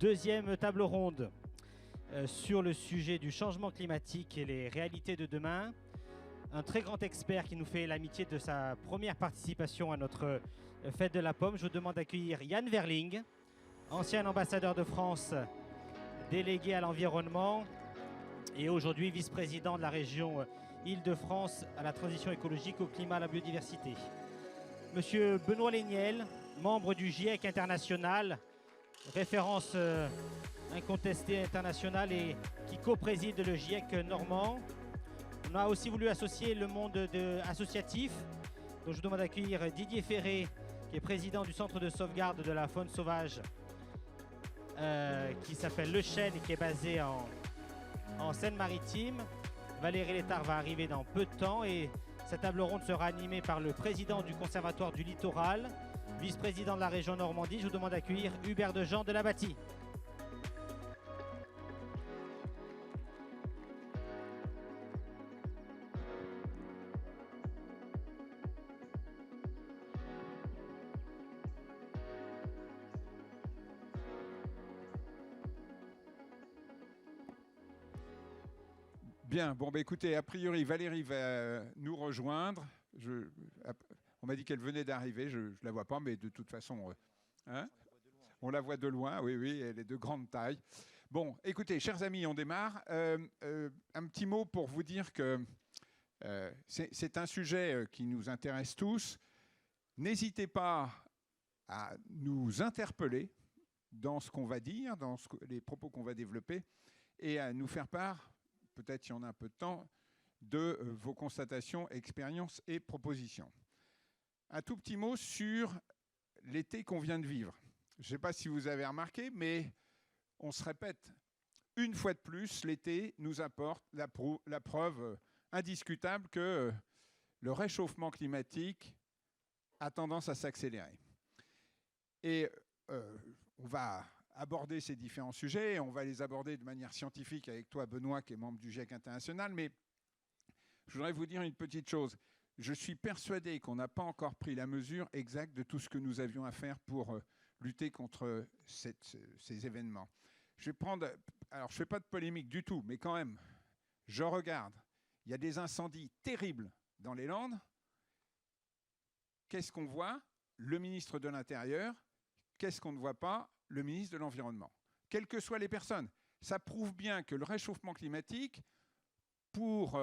Deuxième table ronde sur le sujet du changement climatique et les réalités de demain. Un très grand expert qui nous fait l'amitié de sa première participation à notre fête de la pomme. Je vous demande d'accueillir Yann Verling, ancien ambassadeur de France, délégué à l'environnement et aujourd'hui vice-président de la région Île-de-France à la transition écologique, au climat, à la biodiversité. Monsieur Benoît Léniel, membre du GIEC international, référence incontestée internationale et qui co-préside le GIEC normand. On a aussi voulu associer le monde associatif. Donc je vous demande d'accueillir Didier Ferré, qui est président du centre de sauvegarde de la faune sauvage, qui s'appelle Le Chêne et qui est basé en Seine-Maritime. Valérie Létard va arriver dans peu de temps et cette table ronde sera animée par le président du Conservatoire du Littoral, vice-président de la région Normandie. Je vous demande d'accueillir Hubert Dejean de la Bâtie. Bien, bon, bah, écoutez, a priori, Valérie va nous rejoindre. On m'a dit qu'elle venait d'arriver, je ne la vois pas, mais de toute façon, hein, on la voit de loin, oui, oui, elle est de grande taille. Bon, écoutez, chers amis, on démarre. Un petit mot pour vous dire que c'est un sujet qui nous intéresse tous. N'hésitez pas à nous interpeller dans ce qu'on va dire, dans les propos qu'on va développer, et à nous faire part, peut-être si on a un peu de temps, de vos constatations, expériences et propositions. Un tout petit mot sur l'été qu'on vient de vivre. Je ne sais pas si vous avez remarqué, mais on se répète, une fois de plus, l'été nous apporte la preuve indiscutable que le réchauffement climatique a tendance à s'accélérer. Et on va aborder ces différents sujets. On va les aborder de manière scientifique avec toi, Benoît, qui est membre du GIEC international. Mais je voudrais vous dire une petite chose. Je suis persuadé qu'on n'a pas encore pris la mesure exacte de tout ce que nous avions à faire pour lutter contre ces événements. Je vais prendre... Alors, je ne fais pas de polémique du tout, mais quand même, je regarde. Il y a des incendies terribles dans les Landes. Qu'est-ce qu'on voit? Le ministre de l'Intérieur. Qu'est-ce qu'on ne voit pas? Le ministre de l'Environnement. Quelles que soient les personnes. Ça prouve bien que le réchauffement climatique, pour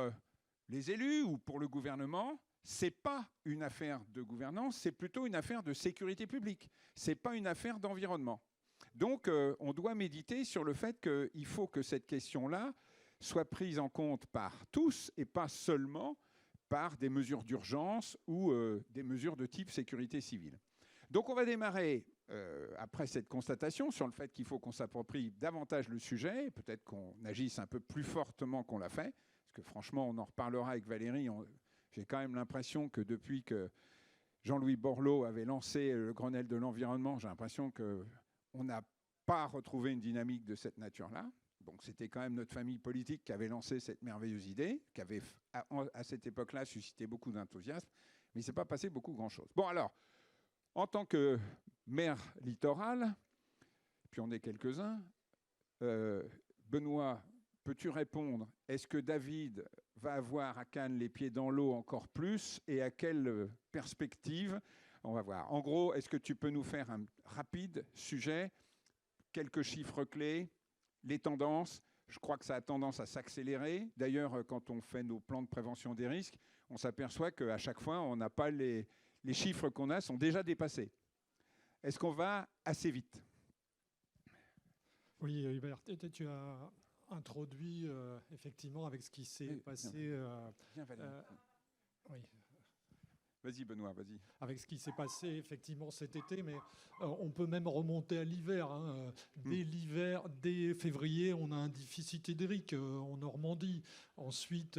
les élus ou pour le gouvernement, ce n'est pas une affaire de gouvernance, c'est plutôt une affaire de sécurité publique. Ce n'est pas une affaire d'environnement. Donc, on doit méditer sur le fait qu'il faut que cette question-là soit prise en compte par tous et pas seulement par des mesures d'urgence ou des mesures de type sécurité civile. Donc, on va démarrer après cette constatation sur le fait qu'il faut qu'on s'approprie davantage le sujet, peut-être qu'on agisse un peu plus fortement qu'on l'a fait, parce que franchement, on en reparlera avec Valérie. J'ai quand même l'impression que depuis que Jean-Louis Borloo avait lancé le Grenelle de l'environnement, j'ai l'impression qu'on n'a pas retrouvé une dynamique de cette nature-là. Donc c'était quand même notre famille politique qui avait lancé cette merveilleuse idée, qui avait à cette époque-là suscité beaucoup d'enthousiasme, mais il ne s'est pas passé grand-chose. Bon alors, en tant que maire littoral, puis on est quelques-uns, Benoît, peux-tu répondre? Est-ce que David va avoir à Cannes les pieds dans l'eau encore plus et à quelle perspective? On va voir. En gros, est-ce que tu peux nous faire un rapide sujet, quelques chiffres clés, les tendances? Je crois que ça a tendance à s'accélérer. D'ailleurs, quand on fait nos plans de prévention des risques, on s'aperçoit qu'à chaque fois, on n'a pas les chiffres qu'on a sont déjà dépassés. Est-ce qu'on va assez vite? Oui, Hubert, tu as introduit effectivement avec ce qui s'est passé. Viens, Oui. Vas-y, Benoît, vas-y. Avec ce qui s'est passé effectivement cet été, mais on peut même remonter à l'hiver. Hein. Dès l'hiver, dès février, on a un déficit hydrique en Normandie. Ensuite,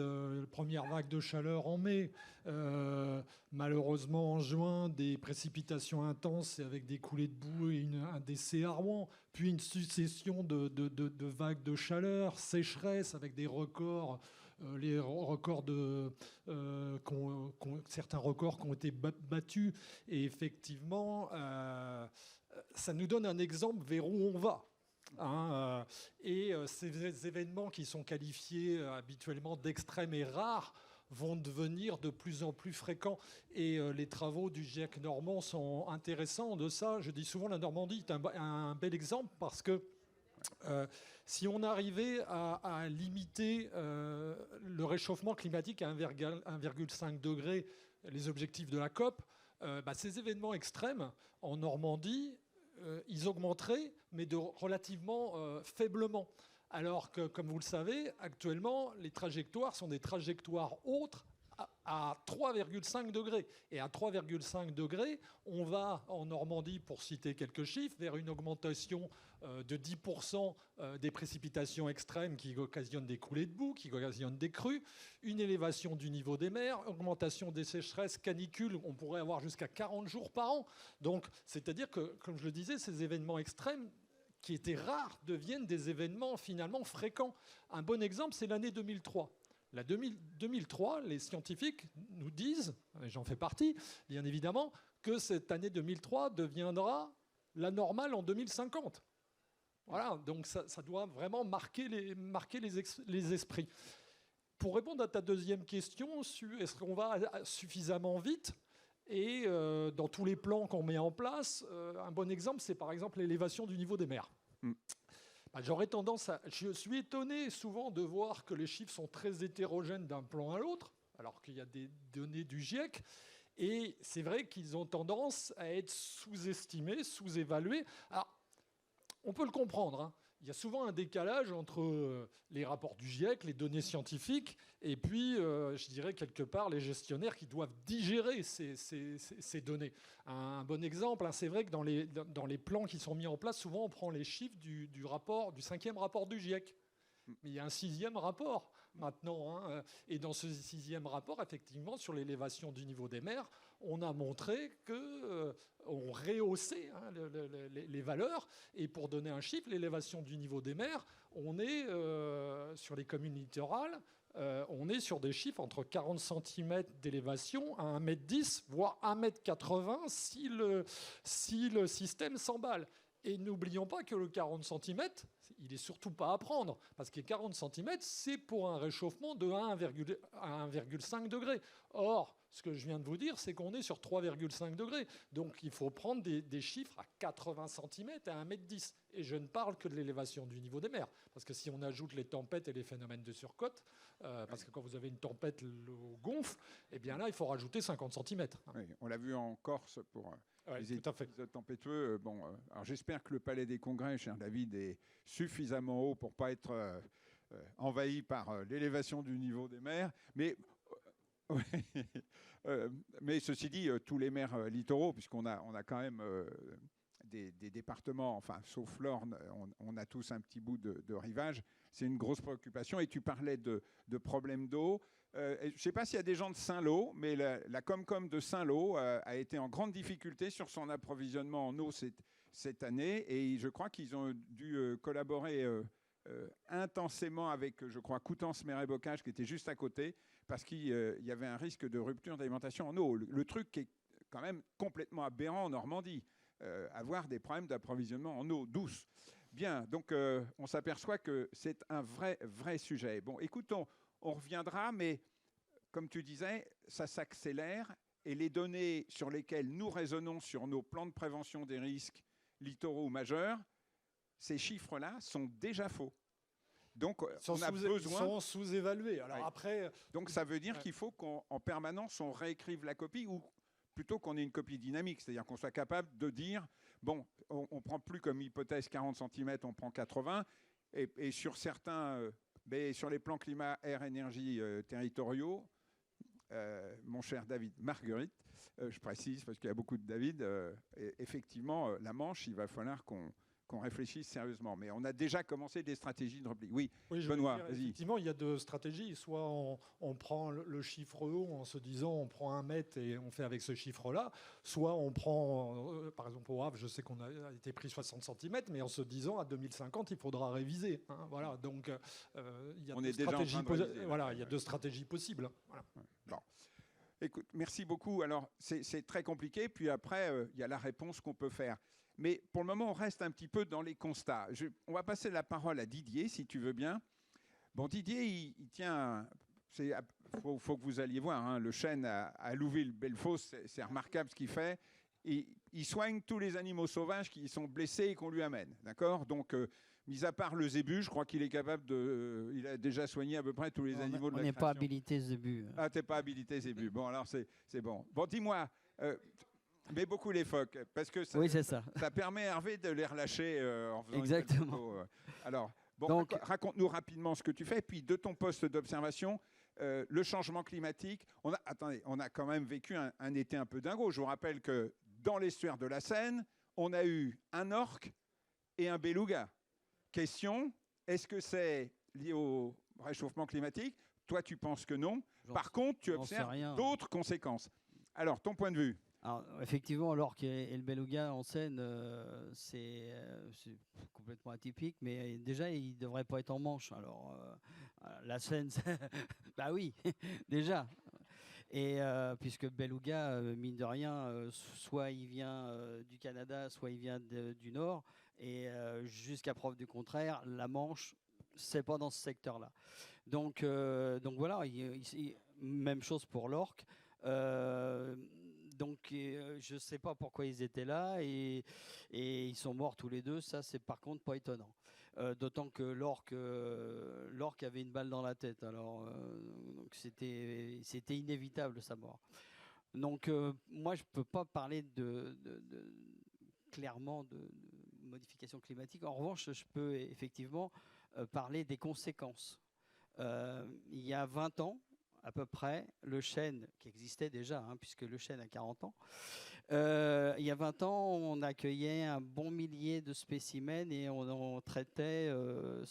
première vague de chaleur en mai. Malheureusement, en juin, des précipitations intenses avec des coulées de boue et un décès à Rouen. Puis une succession de vagues de chaleur, sécheresse avec des records. Les records certains records qui ont été battus. Et effectivement, ça nous donne un exemple vers où on va. Ces événements qui sont qualifiés habituellement d'extrêmes et rares vont devenir de plus en plus fréquents. Et les travaux du GIEC normand sont intéressants de ça. Je dis souvent la Normandie est un bel exemple parce que si on arrivait à limiter le réchauffement climatique à 1,5 degré, les objectifs de la COP, ces événements extrêmes en Normandie, ils augmenteraient, mais relativement faiblement. Alors que, comme vous le savez, actuellement, les trajectoires sont des trajectoires autres à 3,5 degrés. Et à 3,5 degrés, on va en Normandie, pour citer quelques chiffres, vers une augmentation de 10% des précipitations extrêmes qui occasionnent des coulées de boue, qui occasionnent des crues, une élévation du niveau des mers, augmentation des sécheresses, canicules, on pourrait avoir jusqu'à 40 jours par an. Donc, c'est-à-dire que, comme je le disais, ces événements extrêmes qui étaient rares deviennent des événements finalement fréquents. Un bon exemple, c'est l'année 2003. La 2003, les scientifiques nous disent, et j'en fais partie, bien évidemment, que cette année 2003 deviendra la normale en 2050. Voilà, donc ça doit vraiment marquer les esprits. Pour répondre à ta deuxième question, est-ce qu'on va suffisamment vite ? Et dans tous les plans qu'on met en place, un bon exemple, c'est par exemple l'élévation du niveau des mers. J'aurais tendance je suis étonné souvent de voir que les chiffres sont très hétérogènes d'un plan à l'autre, alors qu'il y a des données du GIEC. Et c'est vrai qu'ils ont tendance à être sous-estimés, sous-évalués. Alors, on peut le comprendre, hein. Il y a souvent un décalage entre les rapports du GIEC, les données scientifiques, et puis, je dirais, quelque part, les gestionnaires qui doivent digérer ces données. Un bon exemple, hein, c'est vrai que dans les plans qui sont mis en place, souvent, on prend les chiffres du 5e rapport du GIEC. Mais il y a un 6e rapport maintenant. Hein, et dans ce 6e rapport, effectivement, sur l'élévation du niveau des mers, on a montré qu'on rehaussait les valeurs. Et pour donner un chiffre, l'élévation du niveau des mers, on est sur les communes littorales, on est sur des chiffres entre 40 cm d'élévation à 1,10 m, voire 1,80 m si le système s'emballe. Et n'oublions pas que le 40 cm, il n'est surtout pas à prendre, parce que 40 cm, c'est pour un réchauffement de 1,5 degré. Or, ce que je viens de vous dire, c'est qu'on est sur 3,5 degrés. Donc, il faut prendre des chiffres à 80 cm et à 1,10 m. Et je ne parle que de l'élévation du niveau des mers. Parce que si on ajoute les tempêtes et les phénomènes de surcote, parce que quand vous avez une tempête, l'eau gonfle, eh bien là, il faut rajouter 50 cm. Oui, on l'a vu en Corse pour les épisodes tempétueux. Alors j'espère que le Palais des Congrès, cher David, est suffisamment haut pour ne pas être envahi par l'élévation du niveau des mers. Mais ceci dit, tous les maires littoraux, puisqu'on a quand même des départements, enfin, sauf l'Orne, on a tous un petit bout de rivage. C'est une grosse préoccupation. Et tu parlais de problèmes d'eau. Je ne sais pas s'il y a des gens de Saint-Lô, mais la Comcom de Saint-Lô a été en grande difficulté sur son approvisionnement en eau cette année. Et je crois qu'ils ont dû collaborer intensément avec, je crois, Coutances-Mer-et-Bocage, qui était juste à côté, parce qu'il y avait un risque de rupture d'alimentation en eau. Le truc qui est quand même complètement aberrant en Normandie, avoir des problèmes d'approvisionnement en eau douce. Bien, donc on s'aperçoit que c'est un vrai sujet. Bon, écoutons, on reviendra, mais comme tu disais, ça s'accélère et les données sur lesquelles nous raisonnons sur nos plans de prévention des risques littoraux majeurs, ces chiffres-là sont déjà faux. Donc, on a besoin... Ils sont sous-évalués. Alors oui. après... Donc, ça veut dire qu'il faut qu'en permanence, on réécrive la copie ou plutôt qu'on ait une copie dynamique, c'est-à-dire qu'on soit capable de dire, bon, on ne prend plus comme hypothèse 40 cm, on prend 80, et sur certains... sur les plans climat, air, énergie territoriaux, mon cher David Marguerite, je précise parce qu'il y a beaucoup de David, effectivement, la Manche, il va falloir qu'on réfléchisse sérieusement. Mais on a déjà commencé des stratégies de repli. Oui, Benoît, vas-y. Effectivement, il y a deux stratégies. Soit on prend le chiffre haut en se disant on prend 1 mètre et on fait avec ce chiffre-là. Soit on prend, par exemple au Havre, je sais qu'on a été pris 60 cm, mais en se disant à 2050, il faudra réviser. Hein, voilà, donc il y a deux stratégies possibles. Voilà. Bon. Écoute, merci beaucoup. Alors, c'est très compliqué. Puis après, il y a la réponse qu'on peut faire. Mais pour le moment, on reste un petit peu dans les constats. On va passer la parole à Didier, si tu veux bien. Bon, Didier, il tient... Il faut que vous alliez voir, hein, le chêne à Louville-Bellefosse, c'est remarquable ce qu'il fait. Et il soigne tous les animaux sauvages qui sont blessés et qu'on lui amène. D'accord ? Donc, mis à part le zébu, je crois qu'il est capable de... il a déjà soigné à peu près tous les animaux de la création. On n'est pas habilité zébu. Ah, t'es pas habilité zébu. Bon, alors c'est bon. Bon, dis-moi, mais beaucoup les phoques, parce que ça, oui, c'est ça. Ça permet à Hervé de les relâcher en faisant exactement. Alors, bon, donc, raconte-nous rapidement ce que tu fais, et puis de ton poste d'observation, le changement climatique. On a quand même vécu un été un peu dingo. Je vous rappelle que dans l'estuaire de la Seine, on a eu un orque et un beluga. Question, est-ce que c'est lié au réchauffement climatique ? Toi, tu penses que non. Par contre, tu observes d'autres conséquences. Alors, ton point de vue ? Alors, effectivement, l'orque et le beluga en Seine, c'est complètement atypique, mais déjà, ils ne devraient pas être en Manche. Alors, la Seine, bah oui, déjà. Et puisque beluga, mine de rien, soit il vient du Canada, soit il vient du Nord, et jusqu'à preuve du contraire, la Manche, c'est pas dans ce secteur-là. Donc voilà, même chose pour l'orque. Donc je ne sais pas pourquoi ils étaient là et ils sont morts tous les deux. Ça, c'est par contre pas étonnant. D'autant que l'orque avait une balle dans la tête. Alors donc c'était inévitable sa mort. Donc moi, je peux pas parler clairement de modification climatique. En revanche, je peux effectivement parler des conséquences. Il y a 20 ans, à peu près, le chêne, qui existait déjà, hein, puisque le chêne a 40 ans, il y a 20 ans, on accueillait un bon millier de spécimens et on traitait une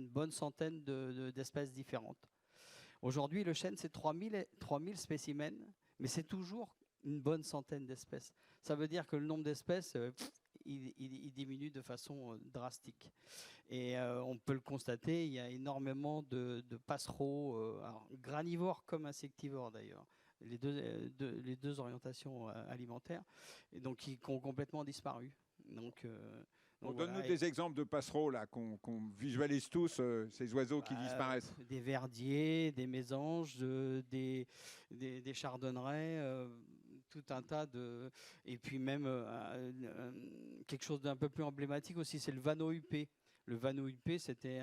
bonne centaine d'espèces différentes. Aujourd'hui, le chêne, c'est 3000 spécimens, mais c'est toujours une bonne centaine d'espèces. Ça veut dire que le nombre d'espèces, il diminue de façon drastique. Et on peut le constater, il y a énormément de passereaux, granivores comme insectivores d'ailleurs, les deux orientations alimentaires, et donc qui ont complètement disparu. Donc donne-nous des exemples de passereaux là, qu'on visualise tous, ces oiseaux qui disparaissent. Des verdiers, des mésanges, des chardonnerets, tout un tas de... Et puis même quelque chose d'un peu plus emblématique aussi, c'est le vanneau huppé. Le vanneau huppé, c'était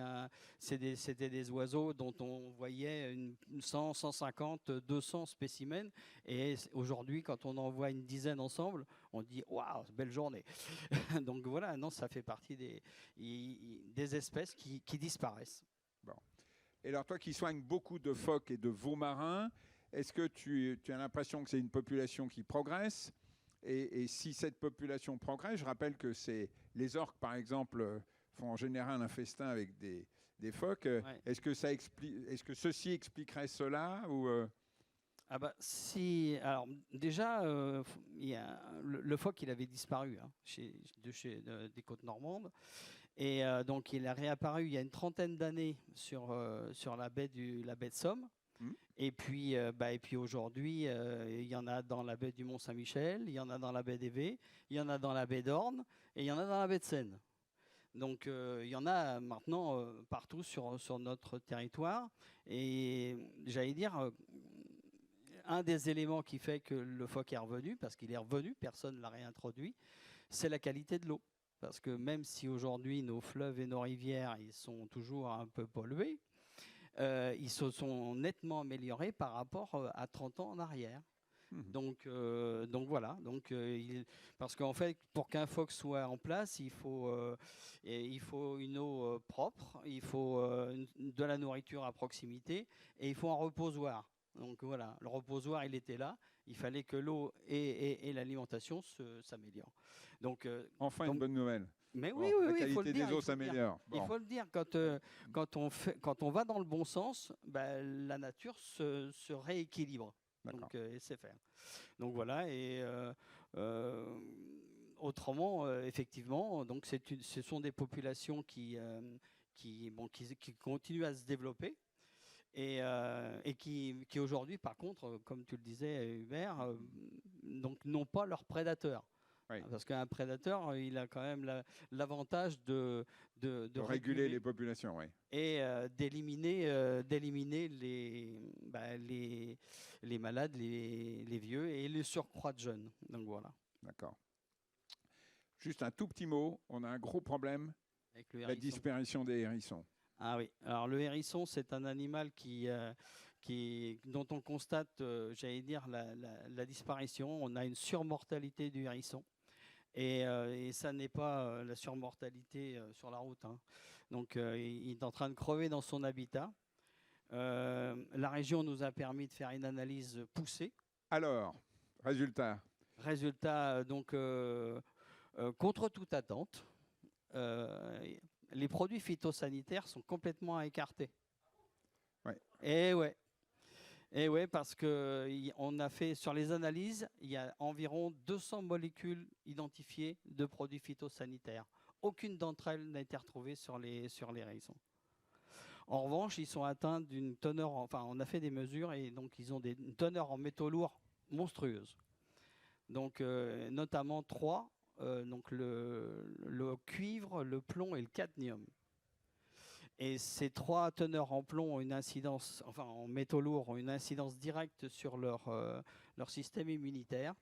des oiseaux dont on voyait 100, 150, 200 spécimens. Et aujourd'hui, quand on en voit une dizaine ensemble, on dit « Waouh, belle journée !» Donc voilà, non, ça fait partie des espèces qui disparaissent. Bon. Et alors toi qui soignes beaucoup de phoques et de veaux marins, est-ce que tu as l'impression que c'est une population qui progresse ? Et si cette population progresse, je rappelle que les orques, par exemple, font en général un festin avec des phoques. Ouais. Est-ce que ceci expliquerait cela ou Ah bah si. Alors déjà, le phoque, il avait disparu hein, des côtes normandes. Et donc il a réapparu il y a une trentaine d'années sur la baie de Somme. Et puis aujourd'hui, il y en a dans la baie du Mont-Saint-Michel, il y en a dans la baie d'Évé, il y en a dans la baie d'Orne et il y en a dans la baie de Seine. Donc il y en a maintenant partout sur notre territoire. Et j'allais dire, un des éléments qui fait que le phoque est revenu, parce qu'il est revenu, personne ne l'a réintroduit, c'est la qualité de l'eau. Parce que même si aujourd'hui nos fleuves et nos rivières ils sont toujours un peu pollués, ils se sont nettement améliorés par rapport à 30 ans en arrière. Donc voilà. Parce qu'en fait, pour qu'un phoque soit en place, il faut une eau propre, il faut de la nourriture à proximité et il faut un reposoir. Donc voilà, le reposoir, il était là. Il fallait que l'eau et l'alimentation s'améliorent. Une bonne nouvelle. Mais oui, il faut le dire. Il faut le dire, quand on va dans le bon sens, la nature se rééquilibre. Donc, c'est faire. Donc voilà, et autrement, effectivement, donc ce sont des populations qui continuent à se développer et qui aujourd'hui, par contre, comme tu le disais, Hubert, donc n'ont pas leurs prédateurs. Oui. Parce qu'un prédateur, il a quand même l'avantage de réguler les populations, oui. et d'éliminer les malades, les vieux et le surcroît de jeunes. Donc voilà. D'accord. Juste un tout petit mot, on a un gros problème, Avec le la hérisson. disparition des hérissons. Ah oui, alors le hérisson, c'est un animal dont on constate, j'allais dire, la disparition. On a une surmortalité du hérisson. Et ça n'est pas la surmortalité sur la route, hein. Donc il est en train de crever dans son habitat. La région nous a permis de faire une analyse poussée. Alors, résultat. Résultat, donc, contre toute attente, les produits phytosanitaires sont complètement écartés. Ouais. Et ouais, parce qu'on a fait sur les analyses, il y a environ 200 molécules identifiées de produits phytosanitaires. Aucune d'entre elles n'a été retrouvée sur les hérissons. En revanche, ils sont atteints d'une teneur, on a fait des mesures et donc ils ont une teneur en métaux lourds monstrueuse. Donc notamment 3, donc le cuivre, le plomb et le cadmium. Et ces 3 teneurs en plomb ont une incidence, en métaux lourds, ont une incidence directe sur leur système immunitaire.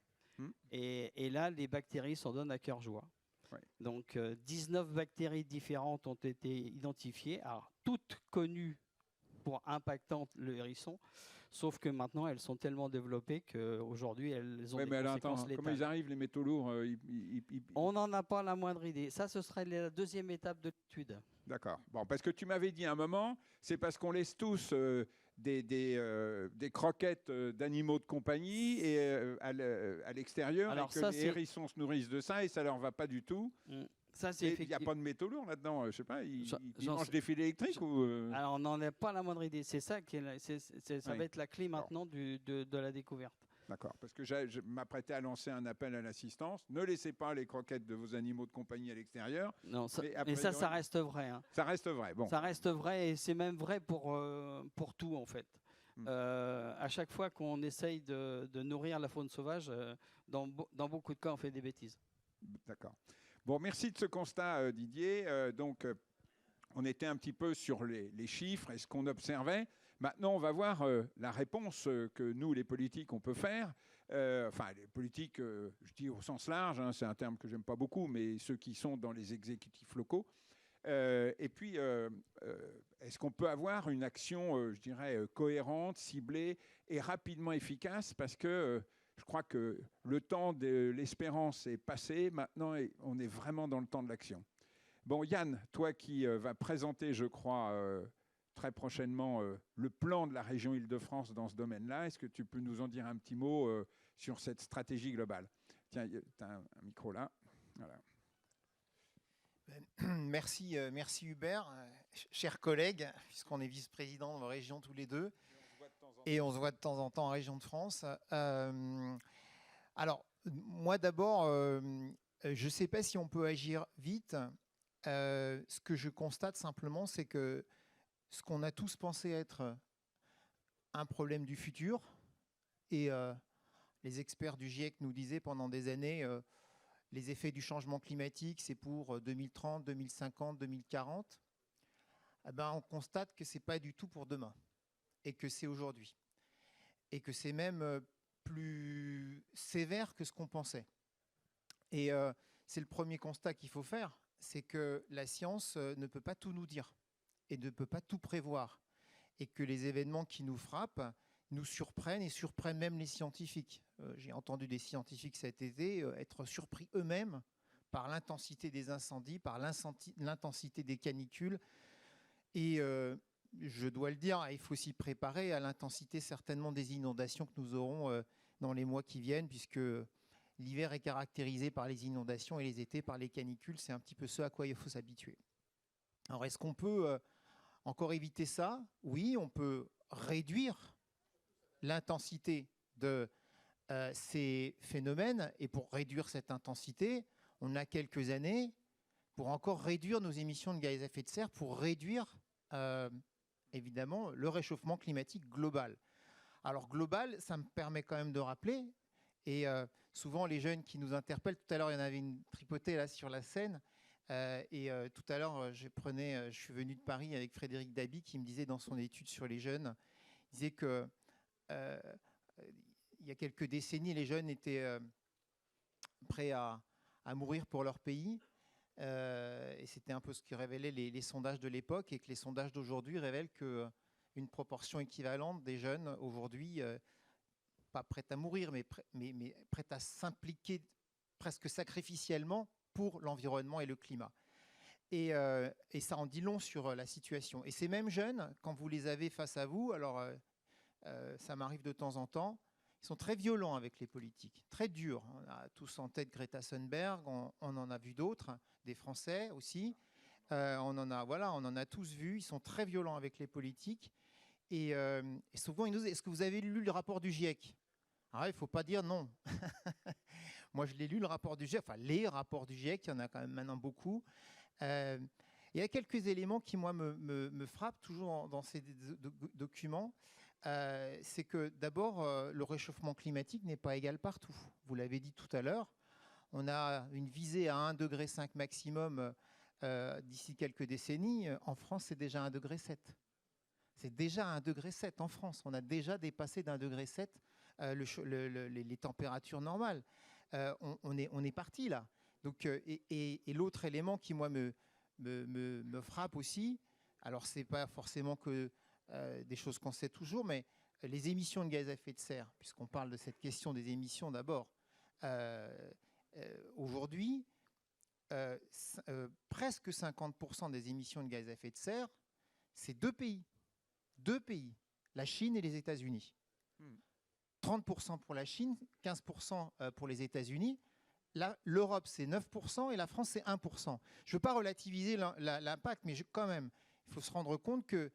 Et là, les bactéries s'en donnent à cœur joie. Ouais. Donc 19 bactéries différentes ont été identifiées, alors toutes connues pour impactantes le hérisson, sauf que maintenant elles sont tellement développées qu'aujourd'hui elles ont des conséquences létales. Comment ils arrivent, les métaux lourds On n'en a pas la moindre idée. Ça, ce serait la deuxième étape de l'étude. D'accord. Bon, parce que tu m'avais dit à un moment, c'est parce qu'on laisse tous des croquettes d'animaux de compagnie et à l'extérieur, et que les hérissons se nourrissent de ça et ça leur va pas du tout. Il n'y a pas de métaux lourds là-dedans, je sais pas, ils mangent des fils électriques ou Alors on n'en a pas la moindre idée. C'est ça ça va être la clé maintenant de la découverte. D'accord, parce que je m'apprêtais à lancer un appel à l'assistance. Ne laissez pas les croquettes de vos animaux de compagnie à l'extérieur. Non, mais ça reste vrai. Hein. Ça reste vrai, bon. Ça reste vrai et c'est même vrai pour tout en fait. À chaque fois qu'on essaye de nourrir la faune sauvage, dans beaucoup de cas, on fait des bêtises. D'accord. Bon, merci de ce constat, Didier. On était un petit peu sur les chiffres et ce qu'on observait. Maintenant, on va voir la réponse que nous, les politiques, on peut faire. Les politiques, je dis au sens large, hein, c'est un terme que j'aime pas beaucoup, mais ceux qui sont dans les exécutifs locaux. Et puis, est-ce qu'on peut avoir une action, je dirais, cohérente, ciblée et rapidement efficace? Parce que je crois que le temps de l'espérance est passé. Maintenant, on est vraiment dans le temps de l'action. Bon, Yann, toi qui vas présenter, je crois, très prochainement le plan de la région Île-de-France dans ce domaine-là, est-ce que tu peux nous en dire un petit mot sur cette stratégie globale? Tiens, tu as un micro là. Voilà. Merci Hubert, chers collègues, puisqu'on est vice-président de vos régions tous les deux, et on se voit de temps en temps en région de France. Alors, moi d'abord, je ne sais pas si on peut agir vite. Ce que je constate simplement, c'est que ce qu'on a tous pensé être un problème du futur, et les experts du GIEC nous disaient pendant des années les effets du changement climatique, c'est pour 2030, 2050, 2040. On constate que ce n'est pas du tout pour demain, et que c'est aujourd'hui, et que c'est même plus sévère que ce qu'on pensait. Et c'est le premier constat qu'il faut faire, c'est que la science ne peut pas tout nous dire et ne peut pas tout prévoir, et que les événements qui nous frappent nous surprennent et surprennent même les scientifiques. J'ai entendu des scientifiques cet été être surpris eux-mêmes par l'intensité des incendies, par l'intensité des canicules. Et je dois le dire, il faut s'y préparer à l'intensité certainement des inondations que nous aurons dans les mois qui viennent, puisque l'hiver est caractérisé par les inondations et les étés par les canicules. C'est un petit peu ce à quoi il faut s'habituer. Alors, est-ce qu'on peut encore éviter ça? Oui, on peut réduire l'intensité de ces phénomènes. Et pour réduire cette intensité, on a quelques années pour encore réduire nos émissions de gaz à effet de serre, pour réduire évidemment le réchauffement climatique global. Alors global, ça me permet quand même de rappeler, Et souvent, les jeunes qui nous interpellent, tout à l'heure, il y en avait une tripotée là sur la scène. Tout à l'heure, je suis venu de Paris avec Frédéric Dabi qui me disait dans son étude sur les jeunes, il disait que il y a quelques décennies, les jeunes étaient prêts à mourir pour leur pays. Et c'était un peu ce que révélaient les sondages de l'époque, et que les sondages d'aujourd'hui révèlent qu'une proportion équivalente des jeunes aujourd'hui, pas prête à mourir, mais prête à s'impliquer presque sacrificiellement pour l'environnement et le climat. Et ça en dit long sur la situation. Et ces mêmes jeunes, quand vous les avez face à vous, alors ça m'arrive de temps en temps, ils sont très violents avec les politiques, très durs. On a tous en tête Greta Thunberg, on en a vu d'autres, des Français aussi. On en a tous vu, ils sont très violents avec les politiques. Et souvent, ils nous disent, est-ce que vous avez lu le rapport du GIEC ? Alors, il ne faut pas dire non. Moi, je l'ai lu, le rapport du GIEC, enfin les rapports du GIEC, il y en a quand même maintenant beaucoup. Il y a quelques éléments qui, moi, me frappent toujours dans ces documents. C'est que d'abord, le réchauffement climatique n'est pas égal partout. Vous l'avez dit tout à l'heure, on a une visée à 1,5 degré maximum d'ici quelques décennies. En France, c'est déjà 1,7 degré. C'est déjà 1,7 degré en France. On a déjà dépassé d'1,7 degré les températures normales. On est parti là. Donc, et l'autre élément qui, moi, me frappe aussi, alors ce n'est pas forcément que des choses qu'on sait toujours, mais les émissions de gaz à effet de serre, puisqu'on parle de cette question des émissions d'abord, aujourd'hui, presque 50% des émissions de gaz à effet de serre, c'est deux pays, la Chine et les États-Unis. 30% pour la Chine, 15% pour les États-Unis. L'Europe, c'est 9% et la France, c'est 1%. Je ne veux pas relativiser l'impact, mais quand même, il faut se rendre compte qu'il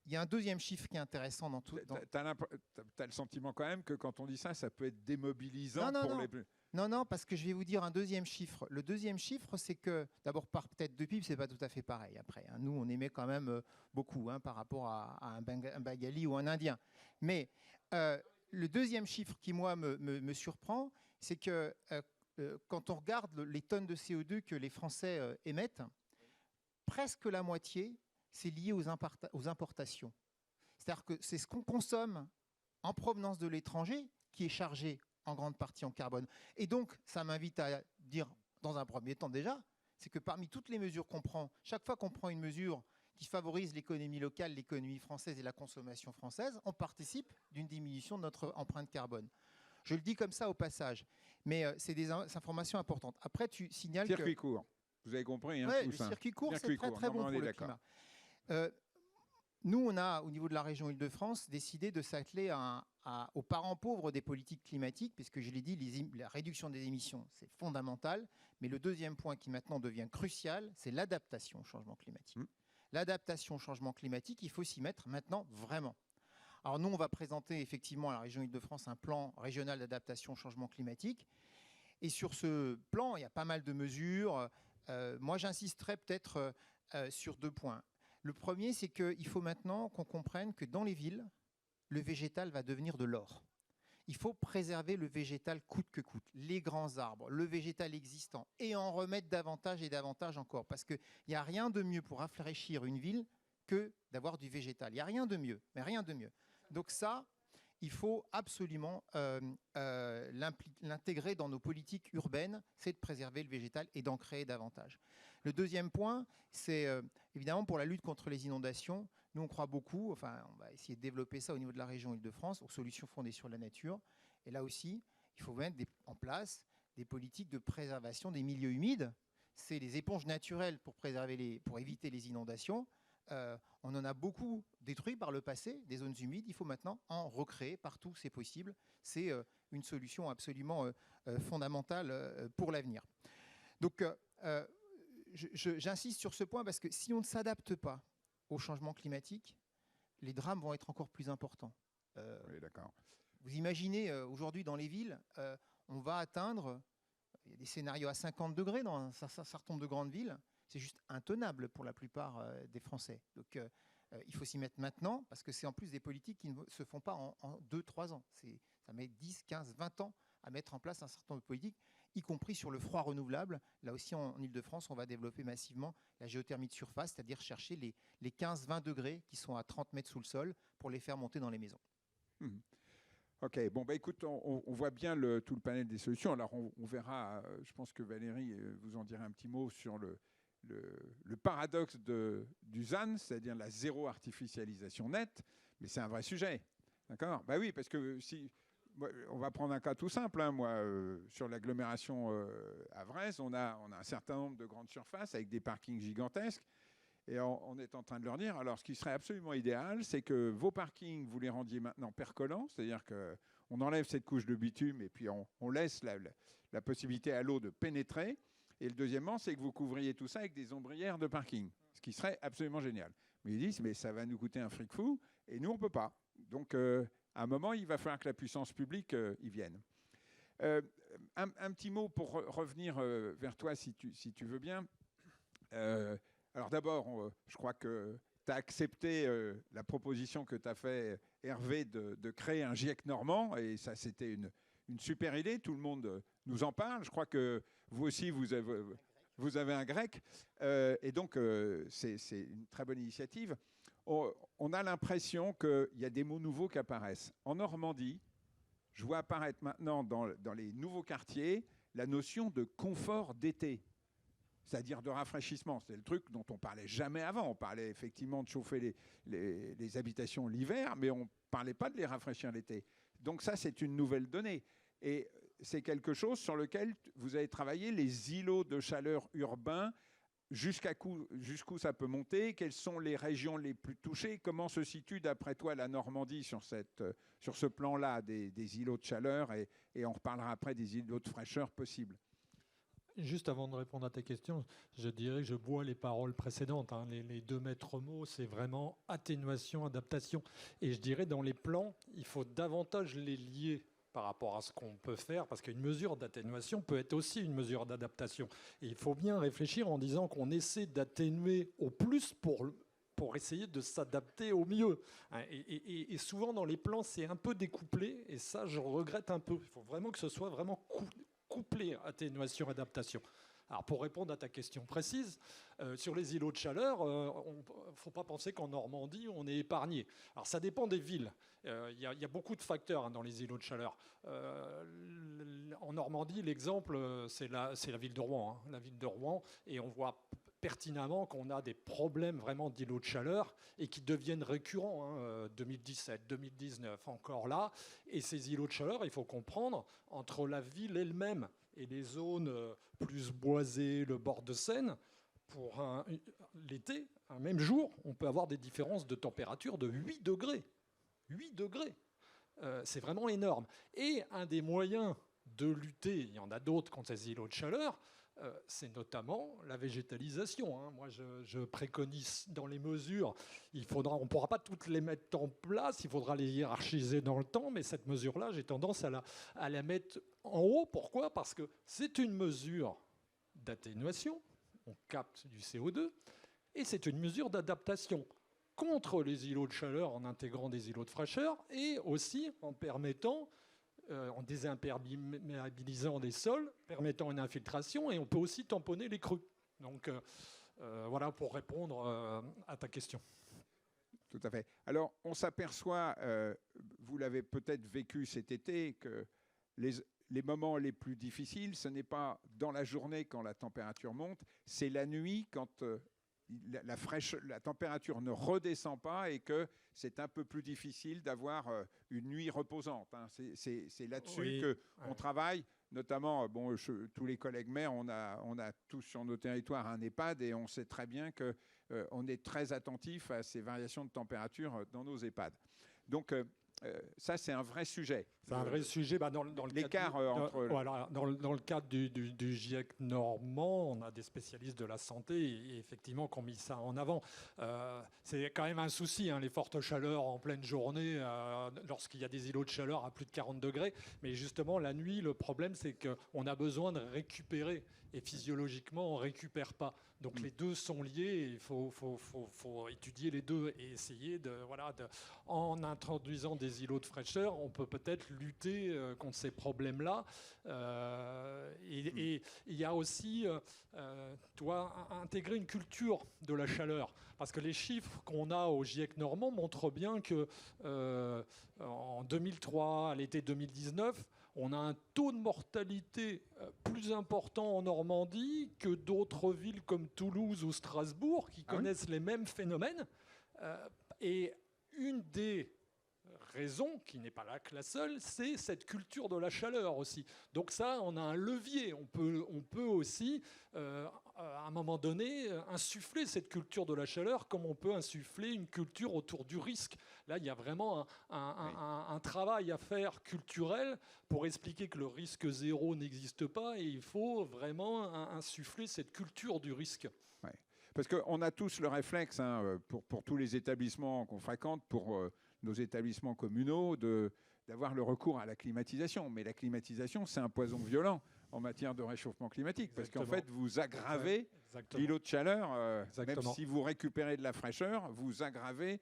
y a un deuxième chiffre qui est intéressant dans tout. Tu as le sentiment quand même que quand on dit ça, ça peut être démobilisant pour les... Non, parce que je vais vous dire un deuxième chiffre. Le deuxième chiffre, c'est que, d'abord, par tête de PIB, ce n'est pas tout à fait pareil après. Nous, on émet quand même beaucoup par rapport à un Bengali ou un Indien. Mais le deuxième chiffre qui, moi, me surprend, c'est que quand on regarde les tonnes de CO2 que les Français émettent, presque la moitié, c'est lié aux importations. C'est-à-dire que c'est ce qu'on consomme en provenance de l'étranger qui est chargé en grande partie en carbone. Et donc, ça m'invite à dire, dans un premier temps déjà, c'est que parmi toutes les mesures qu'on prend, chaque fois qu'on prend une mesure qui favorise l'économie locale, l'économie française et la consommation française, on participe d'une diminution de notre empreinte carbone. Je le dis comme ça au passage, mais c'est des informations importantes. Après, tu signales circuit court. Vous avez compris, hein, le circuit court, c'est très, très bon pour le climat. Nous, on a, au niveau de la région Île-de-France, décidé de s'atteler aux parents pauvres des politiques climatiques, puisque je l'ai dit, la réduction des émissions, c'est fondamental. Mais le deuxième point qui maintenant devient crucial, c'est l'adaptation au changement climatique. L'adaptation au changement climatique, il faut s'y mettre maintenant vraiment. Alors nous, on va présenter effectivement à la région Île-de-France un plan régional d'adaptation au changement climatique. Et sur ce plan, il y a pas mal de mesures. Moi, j'insisterai peut-être sur deux points. Le premier, c'est qu'il faut maintenant qu'on comprenne que dans les villes, le végétal va devenir de l'or. Il faut préserver le végétal coûte que coûte, les grands arbres, le végétal existant, et en remettre davantage et davantage encore. Parce qu'il n'y a rien de mieux pour rafraîchir une ville que d'avoir du végétal. Il n'y a rien de mieux, mais rien de mieux. Donc ça, il faut absolument l'intégrer dans nos politiques urbaines, c'est de préserver le végétal et d'en créer davantage. Le deuxième point, c'est évidemment pour la lutte contre les inondations. Nous, on croit beaucoup, enfin, on va essayer de développer ça au niveau de la région Île-de-France, aux solutions fondées sur la nature. Et là aussi, il faut mettre en place des politiques de préservation des milieux humides. C'est les éponges naturelles pour éviter les inondations. On en a beaucoup détruit par le passé, des zones humides. Il faut maintenant en recréer partout, c'est possible. C'est une solution absolument fondamentale pour l'avenir. Donc, j'insiste sur ce point parce que si on ne s'adapte pas au changement climatique, les drames vont être encore plus importants. Oui, d'accord. Vous imaginez, aujourd'hui, dans les villes, on va atteindre, il y a des scénarios à 50 degrés dans un certain nombre de grandes villes. C'est juste intenable pour la plupart des Français. Donc, il faut s'y mettre maintenant, parce que c'est en plus des politiques qui ne se font pas en 2-3 ans. Ça met 10, 15, 20 ans à mettre en place un certain nombre de politiques, y compris sur le froid renouvelable. Là aussi, en Île-de-France, on va développer massivement la géothermie de surface, c'est-à-dire chercher les 15-20 degrés qui sont à 30 mètres sous le sol pour les faire monter dans les maisons. Ok, bon, écoute, on voit bien tout le panel des solutions. Alors, on verra, je pense que Valérie vous en dira un petit mot sur le paradoxe du ZAN, c'est-à-dire la zéro artificialisation nette, mais c'est un vrai sujet. D'accord ? Oui, parce que on va prendre un cas tout simple. Sur l'agglomération avraise, on a un certain nombre de grandes surfaces avec des parkings gigantesques. Et on est en train de leur dire, alors ce qui serait absolument idéal, c'est que vos parkings, vous les rendiez maintenant percolants, c'est-à-dire qu'on enlève cette couche de bitume et puis on laisse la possibilité à l'eau de pénétrer. Et le deuxièmement, c'est que vous couvriez tout ça avec des ombrières de parking, ce qui serait absolument génial. Mais ils disent, mais ça va nous coûter un fric fou, et nous, on ne peut pas. Donc, à un moment, il va falloir que la puissance publique y vienne. Un petit mot pour revenir vers toi, si tu veux bien. Alors d'abord, je crois que tu as accepté la proposition que tu as fait, Hervé, de créer un GIEC normand, et ça, c'était une super idée. Tout le monde nous en parle. Je crois que vous aussi, vous avez un grec, et donc c'est une très bonne initiative. On a l'impression qu'il y a des mots nouveaux qui apparaissent. En Normandie, je vois apparaître maintenant dans les nouveaux quartiers la notion de confort d'été, c'est-à-dire de rafraîchissement. C'est le truc dont on ne parlait jamais avant. On parlait effectivement de chauffer les habitations l'hiver, mais on ne parlait pas de les rafraîchir l'été. Donc ça, c'est une nouvelle donnée. Et c'est quelque chose sur lequel vous avez travaillé, les îlots de chaleur urbains. Jusqu'où ça peut monter? Quelles sont les régions les plus touchées? Comment se situe, d'après toi, la Normandie sur ce plan-là des îlots de chaleur? Et on reparlera après des îlots de fraîcheur possibles. Juste avant de répondre à ta question, je dirais que je bois les paroles précédentes. Les deux maîtres mots, c'est vraiment atténuation, adaptation. Et je dirais, dans les plans, il faut davantage les lier par rapport à ce qu'on peut faire, parce qu'une mesure d'atténuation peut être aussi une mesure d'adaptation. Et il faut bien réfléchir en disant qu'on essaie d'atténuer au plus pour essayer de s'adapter au mieux. Et souvent, dans les plans, c'est un peu découplé, et ça, je regrette un peu. Il faut vraiment que ce soit vraiment couplé, atténuation, adaptation. Alors, pour répondre à ta question précise, sur les îlots de chaleur, il ne faut pas penser qu'en Normandie, on est épargné. Alors, ça dépend des villes. Il y a beaucoup de facteurs dans les îlots de chaleur. En Normandie, l'exemple, c'est la ville de Rouen. La ville de Rouen, et on voit pertinemment qu'on a des problèmes vraiment d'îlots de chaleur et qui deviennent récurrents, 2017, 2019, encore là. Et ces îlots de chaleur, il faut comprendre, entre la ville elle-même et les zones plus boisées, le bord de Seine, pour l'été, un même jour, on peut avoir des différences de température de 8 degrés. 8 degrés. C'est vraiment énorme. Et un des moyens de lutter, il y en a d'autres contre ces îlots de chaleur, c'est notamment la végétalisation. Moi, je préconise dans les mesures, on ne pourra pas toutes les mettre en place, il faudra les hiérarchiser dans le temps, mais cette mesure-là, j'ai tendance à la mettre en haut. Pourquoi ? Parce que c'est une mesure d'atténuation, on capte du CO2, et c'est une mesure d'adaptation contre les îlots de chaleur en intégrant des îlots de fraîcheur, et aussi en permettant en désimperméabilisant des sols, permettant une infiltration, et on peut aussi tamponner les crues. Donc voilà pour répondre à ta question. Tout à fait. Alors, on s'aperçoit, vous l'avez peut-être vécu cet été, que les moments les plus difficiles, ce n'est pas dans la journée quand la température monte, c'est la nuit quand la température ne redescend pas et que c'est un peu plus difficile d'avoir une nuit reposante. C'est là-dessus qu'on travaille, notamment, tous les collègues maires, on a tous sur nos territoires un EHPAD et on sait très bien qu'on est très attentif à ces variations de température dans nos EHPAD. Donc, ça, c'est un vrai sujet. C'est un vrai sujet. Dans le cadre du GIEC normand, on a des spécialistes de la santé et effectivement qui ont mis ça en avant. C'est quand même un souci, les fortes chaleurs en pleine journée, lorsqu'il y a des îlots de chaleur à plus de 40 degrés. Mais justement, la nuit, le problème, c'est qu'on a besoin de récupérer. et physiologiquement, on ne récupère pas. Donc les deux sont liés, il faut étudier les deux et essayer en introduisant des îlots de fraîcheur, on peut peut-être lutter contre ces problèmes-là. Et il y a aussi, intégrer une culture de la chaleur, parce que les chiffres qu'on a au GIEC normand montrent bien que en 2003, à l'été 2019, on a un taux de mortalité plus important en Normandie que d'autres villes comme Toulouse ou Strasbourg qui connaissent les mêmes phénomènes. Et une des raisons, qui n'est pas là que la seule, c'est cette culture de la chaleur aussi. Donc ça, on a un levier. On peut aussi, à un moment donné, insuffler cette culture de la chaleur comme on peut insuffler une culture autour du risque. Là, il y a vraiment un travail à faire culturel pour expliquer que le risque zéro n'existe pas et il faut vraiment insuffler cette culture du risque. Ouais. Parce qu'on a tous le réflexe, pour tous les établissements qu'on fréquente, pour nos établissements communaux, d'avoir le recours à la climatisation. Mais la climatisation, c'est un poison violent en matière de réchauffement climatique. Exactement. Parce qu'en fait, vous aggravez l'îlot de chaleur. Même si vous récupérez de la fraîcheur, vous aggravez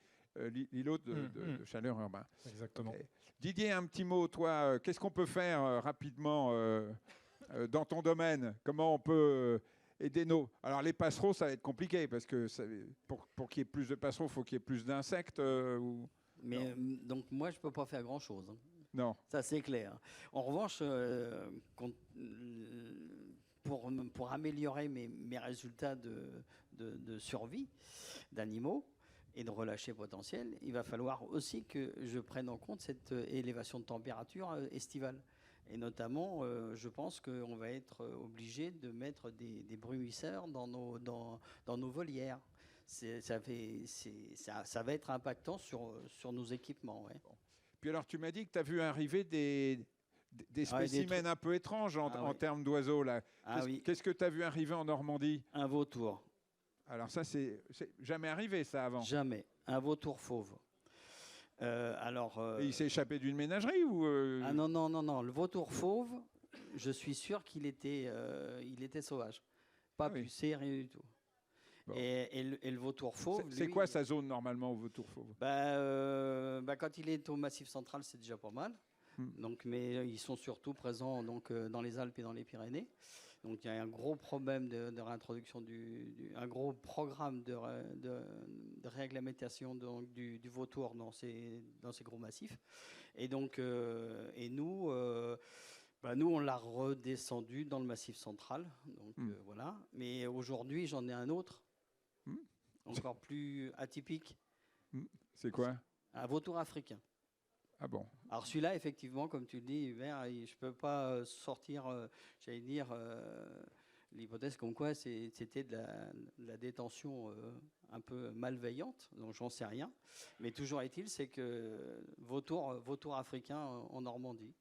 l'îlot de chaleur urbain. Exactement. Okay. Didier, un petit mot, toi, qu'est-ce qu'on peut faire rapidement dans ton domaine? Comment on peut aider nos... Alors les passereaux, ça va être compliqué, parce que pour qu'il y ait plus de passereaux, il faut qu'il y ait plus d'insectes Mais donc moi, je ne peux pas faire grand-chose. Hein. Non. Ça, c'est clair. En revanche, pour améliorer mes résultats de survie d'animaux et de relâcher potentiel, il va falloir aussi que je prenne en compte cette élévation de température estivale. Et notamment, je pense qu'on va être obligé de mettre des bruisseurs dans nos volières. Ça va être impactant sur nos équipements. Ouais. Bon. Puis alors, tu m'as dit que tu as vu arriver des spécimens un peu étranges en termes d'oiseaux. Là. Qu'est-ce que tu as vu arriver en Normandie? Un vautour. Alors ça, c'est jamais arrivé, ça, avant? Jamais. Un vautour fauve. Et il s'est échappé d'une ménagerie ou Ah non. Le vautour fauve, je suis sûr qu'il était sauvage. Pas pucé, rien du tout. Bon. Et le vautour fauve... C'est quoi sa zone, normalement, au vautour fauve? Quand il est au Massif central, c'est déjà pas mal. Donc, mais ils sont surtout présents dans les Alpes et dans les Pyrénées. Donc il y a un gros problème de réintroduction, un gros programme de réglementation du vautour dans ces gros massifs. Et donc, nous, on l'a redescendu dans le Massif central. Donc voilà. Mais aujourd'hui, j'en ai un autre, encore plus atypique. C'est quoi? Un vautour africain. Ah bon? Alors celui-là, effectivement, comme tu le dis, Hubert, je ne peux pas sortir, j'allais dire, l'hypothèse comme quoi c'était de la détention un peu malveillante, donc j'en sais rien. Mais toujours est-il, c'est que vautour africain en Normandie.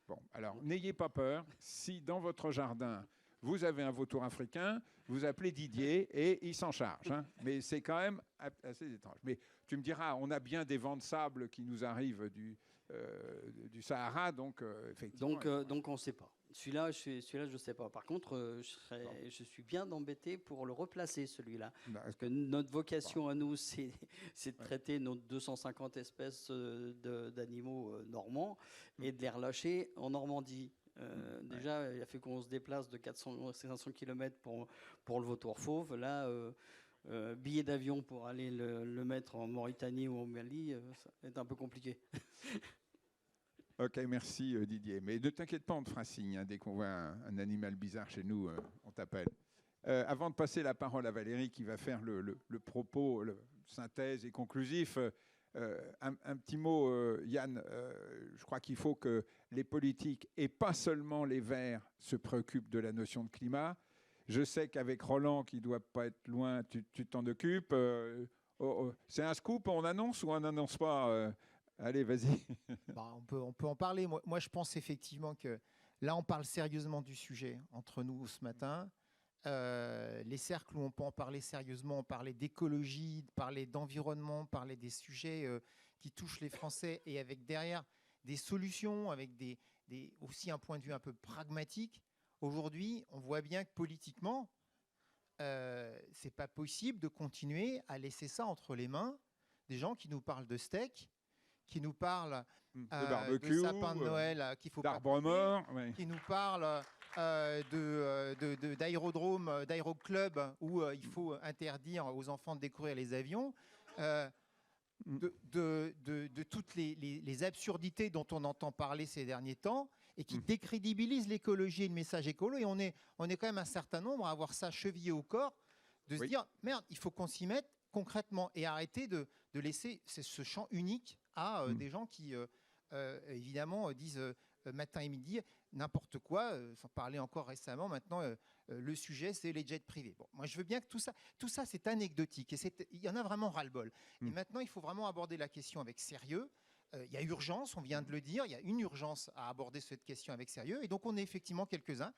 Bon, alors n'ayez pas peur. Si dans votre jardin, vous avez un vautour africain, vous appelez Didier et il s'en charge. Hein. Mais c'est quand même assez étrange. Mais tu me diras, on a bien des vents de sable qui nous arrivent du Sahara, donc effectivement... Donc on ne sait pas. Celui-là, je ne sais pas. Par contre, je suis bien embêté pour le replacer, celui-là. Parce que notre vocation à nous, c'est de traiter nos 250 espèces d'animaux normands et de les relâcher en Normandie. Déjà, il a fait qu'on se déplace de 400-500 km pour le vautour fauve. Là, billet d'avion pour aller le mettre en Mauritanie ou au Mali, ça va être un peu compliqué. Ok, merci Didier. Mais ne t'inquiète pas, on te fera signe. Hein, dès qu'on voit un animal bizarre chez nous, on t'appelle. Avant de passer la parole à Valérie qui va faire le propos, synthèse et conclusif, un petit mot, Yann. Je crois qu'il faut que les politiques, et pas seulement les Verts, se préoccupent de la notion de climat. Je sais qu'avec Roland, qui ne doit pas être loin, tu t'en occupes. C'est un scoop, on annonce ou on n'annonce pas Allez, vas-y. On peut en parler. Moi, je pense effectivement que là, on parle sérieusement du sujet entre nous ce matin. Les cercles où on peut en parler sérieusement, parler d'écologie, parler d'environnement, parler des sujets qui touchent les Français et avec derrière des solutions, avec aussi un point de vue un peu pragmatique. Aujourd'hui, on voit bien que politiquement, c'est pas possible de continuer à laisser ça entre les mains des gens qui nous parlent de steak, qui nous parlent de barbecue, de sapin de Noël qu'il faut pas d'arbres couper, morts, ouais. qui nous parlent d'aérodrome, d'aéroclub où il faut interdire aux enfants de découvrir les avions, de toutes les absurdités dont on entend parler ces derniers temps et qui décrédibilisent l'écologie et le message écolo. Et on est quand même un certain nombre à avoir ça chevillé au corps, de se dire, merde, il faut qu'on s'y mette concrètement et arrêter de laisser ce champ unique à des gens qui, évidemment, disent matin et midi n'importe quoi. Sans parler encore récemment, maintenant, le sujet, c'est les jets privés. Bon, moi, je veux bien que tout ça, c'est anecdotique. Et il y en a vraiment ras-le-bol. Et maintenant, il faut vraiment aborder la question avec sérieux. Il y a urgence, on vient de le dire, il y a une urgence à aborder cette question avec sérieux. Et donc, on est effectivement quelques-uns.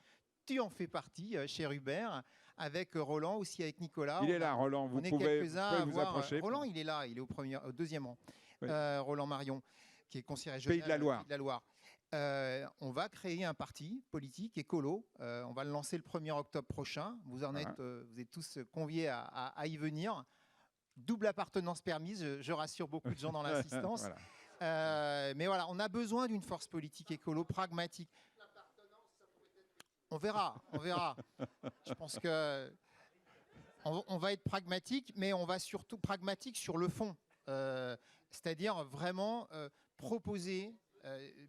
Tu en fais partie, cher Hubert, avec Roland, aussi avec Nicolas. Il est là, Roland, vous pouvez vous approcher. Roland, il est là, il est au deuxième rang. Oui. Roland Marion, qui est conseiller régional Pays de la Loire. Pays de la Loire. On va créer un parti politique écolo. On va le lancer le 1er octobre prochain. Vous êtes tous conviés à y venir. Double appartenance permise, je rassure beaucoup de gens dans l'assistance. Voilà. Mais voilà, on a besoin d'une force politique écolo pragmatique. On verra. Je pense que on va être pragmatique, mais on va surtout pragmatique sur le fond. C'est-à-dire vraiment proposer,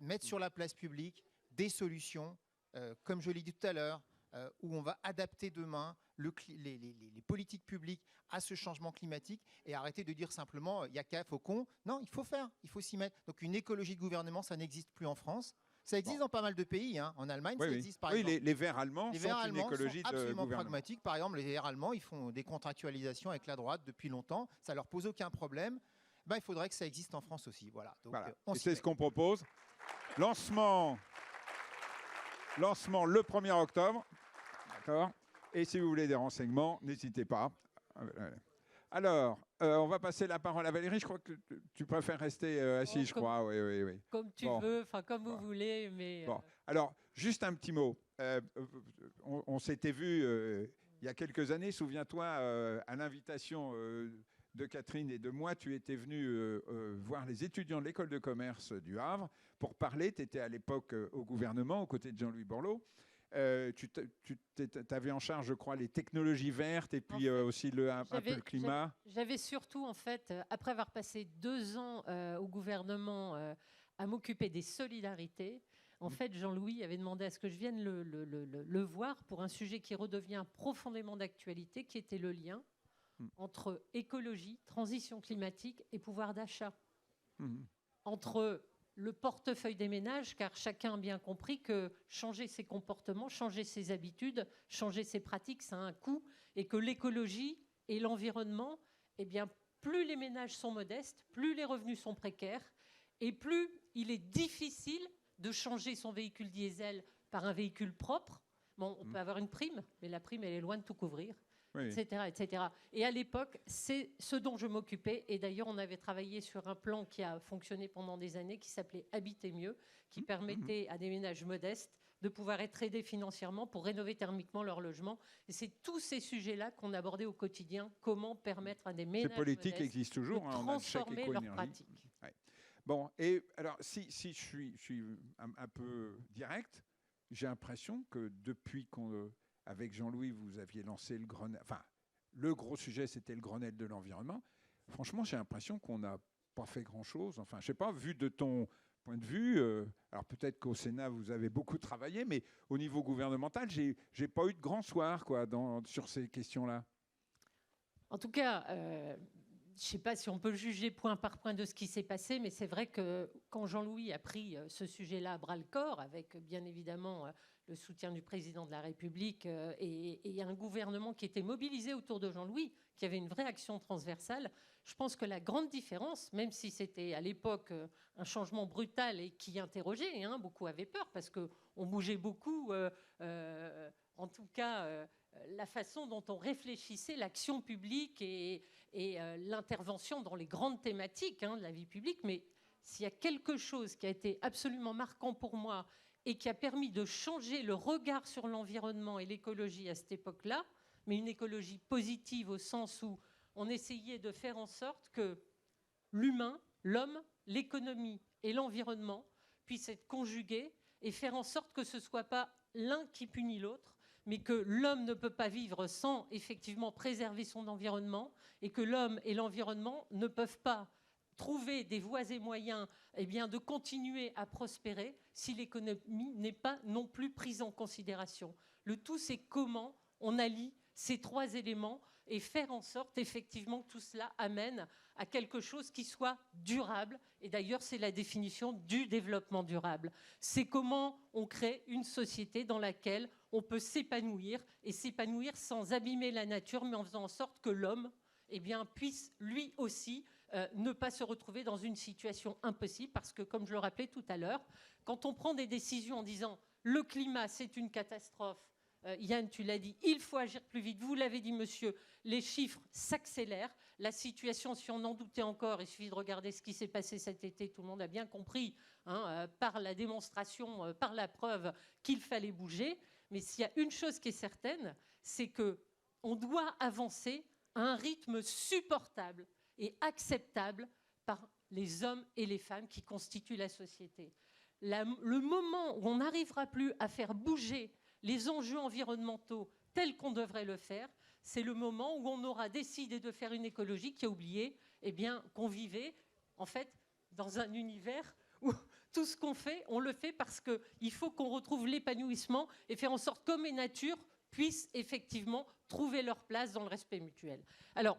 mettre sur la place publique des solutions, comme je l'ai dit tout à l'heure, où on va adapter demain les politiques publiques à ce changement climatique et arrêter de dire simplement il n'y a qu'à faucon. Non, il faut faire, il faut s'y mettre. Donc une écologie de gouvernement, ça n'existe plus en France. Ça existe dans pas mal de pays. Hein. En Allemagne, ça existe par exemple. Les Verts allemands sont une écologie sont absolument de gouvernement. pragmatiques. Par exemple, les Verts allemands, ils font des contractualisations avec la droite depuis longtemps. Ça leur pose aucun problème. Il faudrait que ça existe en France aussi. Voilà. Donc, Et c'est ce qu'on propose. Lancement le 1er octobre. D'accord. Et si vous voulez des renseignements, n'hésitez pas. Alors, on va passer la parole à Valérie. Je crois que tu préfères rester assise, je crois. Oui. Comme tu veux, comme vous voulez. Mais Bon. Alors, juste un petit mot. On s'était vu il y a quelques années, souviens-toi, à l'invitation de Catherine et de moi, tu étais venu voir les étudiants de l'école de commerce du Havre pour parler. Tu étais à l'époque au gouvernement, aux côtés de Jean-Louis Borloo. Tu avais en charge, je crois, les technologies vertes et puis aussi un peu le climat. J'avais surtout, en fait, après avoir passé 2 ans au gouvernement à m'occuper des solidarités, en fait, Jean-Louis avait demandé à ce que je vienne le voir pour un sujet qui redevient profondément d'actualité, qui était le lien entre écologie, transition climatique et pouvoir d'achat. Entre le portefeuille des ménages, car chacun a bien compris que changer ses comportements, changer ses habitudes, changer ses pratiques, ça a un coût, et que l'écologie et l'environnement, eh bien, plus les ménages sont modestes, plus les revenus sont précaires, et plus il est difficile de changer son véhicule diesel par un véhicule propre. Bon, on peut avoir une prime, mais la prime, elle est loin de tout couvrir. Oui. etc. Et à l'époque, c'est ce dont je m'occupais. Et d'ailleurs, on avait travaillé sur un plan qui a fonctionné pendant des années, qui s'appelait Habiter mieux, qui permettait à des ménages modestes de pouvoir être aidés financièrement pour rénover thermiquement leur logement. Et c'est tous ces sujets-là qu'on abordait au quotidien. Comment permettre à des ménages ces politiques modestes existent toujours, de transformer leurs pratiques. Ouais. Bon, et alors, si je suis un peu direct, j'ai l'impression que depuis avec Jean-Louis, vous aviez lancé le Grenelle. Enfin, le gros sujet, c'était le Grenelle de l'environnement. Franchement, j'ai l'impression qu'on n'a pas fait grand-chose. Enfin, je ne sais pas, vu de ton point de vue, alors peut-être qu'au Sénat, vous avez beaucoup travaillé, mais au niveau gouvernemental, j'ai pas eu de grand soir sur ces questions-là. En tout cas, je ne sais pas si on peut juger point par point de ce qui s'est passé, mais c'est vrai que quand Jean-Louis a pris ce sujet-là à bras-le-corps, avec bien évidemment le soutien du président de la République et un gouvernement qui était mobilisé autour de Jean-Louis, qui avait une vraie action transversale, je pense que la grande différence, même si c'était à l'époque un changement brutal et qui interrogeait, beaucoup avaient peur parce qu'on bougeait beaucoup, en tout cas la façon dont on réfléchissait l'action publique et l'intervention dans les grandes thématiques de la vie publique. Mais s'il y a quelque chose qui a été absolument marquant pour moi, et qui a permis de changer le regard sur l'environnement et l'écologie à cette époque-là, mais une écologie positive au sens où on essayait de faire en sorte que l'humain, l'homme, l'économie et l'environnement puissent être conjugués et faire en sorte que ce ne soit pas l'un qui punit l'autre, mais que l'homme ne peut pas vivre sans effectivement préserver son environnement et que l'homme et l'environnement ne peuvent pas trouver des voies et moyens de continuer à prospérer si l'économie n'est pas non plus prise en considération. Le tout, c'est comment on allie ces trois éléments et faire en sorte effectivement que tout cela amène à quelque chose qui soit durable. Et d'ailleurs, c'est la définition du développement durable. C'est comment on crée une société dans laquelle on peut s'épanouir et s'épanouir sans abîmer la nature, mais en faisant en sorte que l'homme puisse lui aussi ne pas se retrouver dans une situation impossible. Parce que, comme je le rappelais tout à l'heure, quand on prend des décisions en disant le climat, c'est une catastrophe, Yann, tu l'as dit, il faut agir plus vite. Vous l'avez dit, monsieur, les chiffres s'accélèrent. La situation, si on en doutait encore, il suffit de regarder ce qui s'est passé cet été, tout le monde a bien compris, par la démonstration, par la preuve qu'il fallait bouger. Mais s'il y a une chose qui est certaine, c'est qu'on doit avancer à un rythme supportable et acceptable par les hommes et les femmes qui constituent la société. Le moment où on n'arrivera plus à faire bouger les enjeux environnementaux tels qu'on devrait le faire, c'est le moment où on aura décidé de faire une écologie qui a oublié qu'on vivait en fait dans un univers où tout ce qu'on fait, on le fait parce qu'il faut qu'on retrouve l'épanouissement et faire en sorte qu'hommes et nature puissent effectivement trouver leur place dans le respect mutuel. Alors,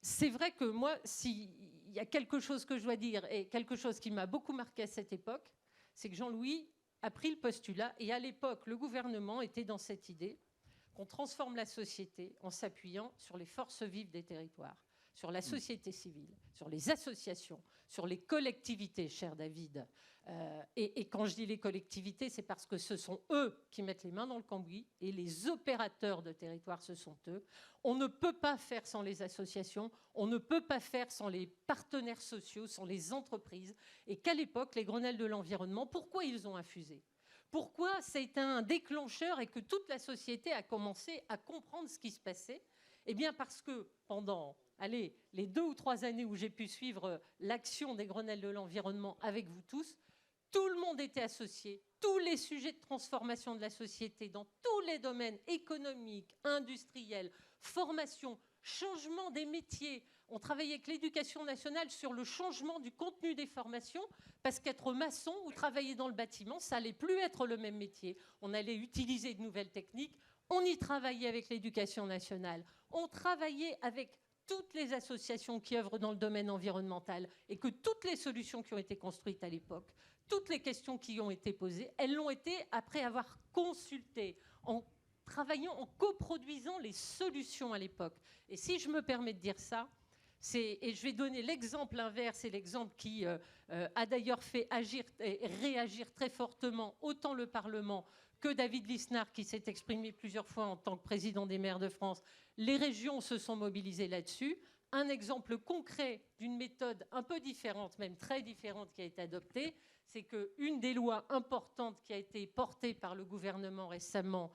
c'est vrai que moi, s'il y a quelque chose que je dois dire et quelque chose qui m'a beaucoup marqué à cette époque, c'est que Jean-Louis a pris le postulat et à l'époque, le gouvernement était dans cette idée qu'on transforme la société en s'appuyant sur les forces vives des territoires, sur la société civile, sur les associations, sur les collectivités, cher David. Et quand je dis les collectivités, c'est parce que ce sont eux qui mettent les mains dans le cambouis et les opérateurs de territoire, ce sont eux. On ne peut pas faire sans les associations, on ne peut pas faire sans les partenaires sociaux, sans les entreprises. Et qu'à l'époque, les Grenelles de l'environnement, pourquoi ils ont infusé ? Pourquoi c'est un déclencheur et que toute la société a commencé à comprendre ce qui se passait ? Eh bien parce que pendant les 2 ou 3 années où j'ai pu suivre l'action des Grenelles de l'environnement avec vous tous, tout le monde était associé, tous les sujets de transformation de la société dans tous les domaines économiques, industriels, formation, changement des métiers. On travaillait avec l'Éducation nationale sur le changement du contenu des formations parce qu'être maçon ou travailler dans le bâtiment, ça n'allait plus être le même métier. On allait utiliser de nouvelles techniques. On y travaillait avec l'Éducation nationale. On travaillait avec toutes les associations qui œuvrent dans le domaine environnemental et que toutes les solutions qui ont été construites à l'époque, toutes les questions qui ont été posées, elles l'ont été après avoir consulté, en travaillant, en coproduisant les solutions à l'époque. Et si je me permets de dire ça, et je vais donner l'exemple inverse et l'exemple qui a d'ailleurs fait agir et réagir très fortement autant le Parlement que David Lisnard qui s'est exprimé plusieurs fois en tant que président des maires de France. Les régions se sont mobilisées là-dessus. Un exemple concret d'une méthode un peu différente, même très différente, qui a été adoptée, c'est qu'une des lois importantes qui a été portée par le gouvernement récemment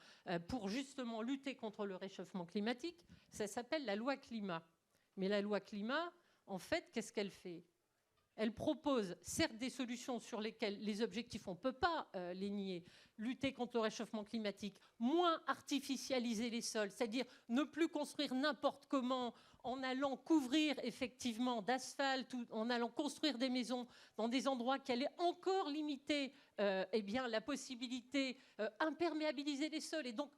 pour justement lutter contre le réchauffement climatique, ça s'appelle la loi climat. Mais la loi climat, en fait, qu'est-ce qu'elle fait ? Elle propose certes des solutions sur lesquelles les objectifs, on ne peut pas les nier. Lutter contre le réchauffement climatique, moins artificialiser les sols, c'est-à-dire ne plus construire n'importe comment en allant couvrir effectivement d'asphalte ou en allant construire des maisons dans des endroits qui allaient encore limiter la possibilité imperméabiliser les sols et donc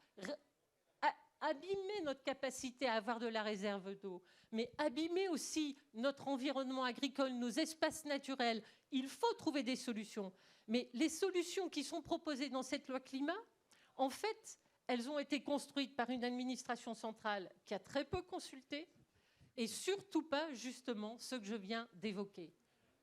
abîmer notre capacité à avoir de la réserve d'eau, mais abîmer aussi notre environnement agricole, nos espaces naturels. Il faut trouver des solutions. Mais les solutions qui sont proposées dans cette loi climat, en fait, elles ont été construites par une administration centrale qui a très peu consulté et surtout pas, justement, ce que je viens d'évoquer.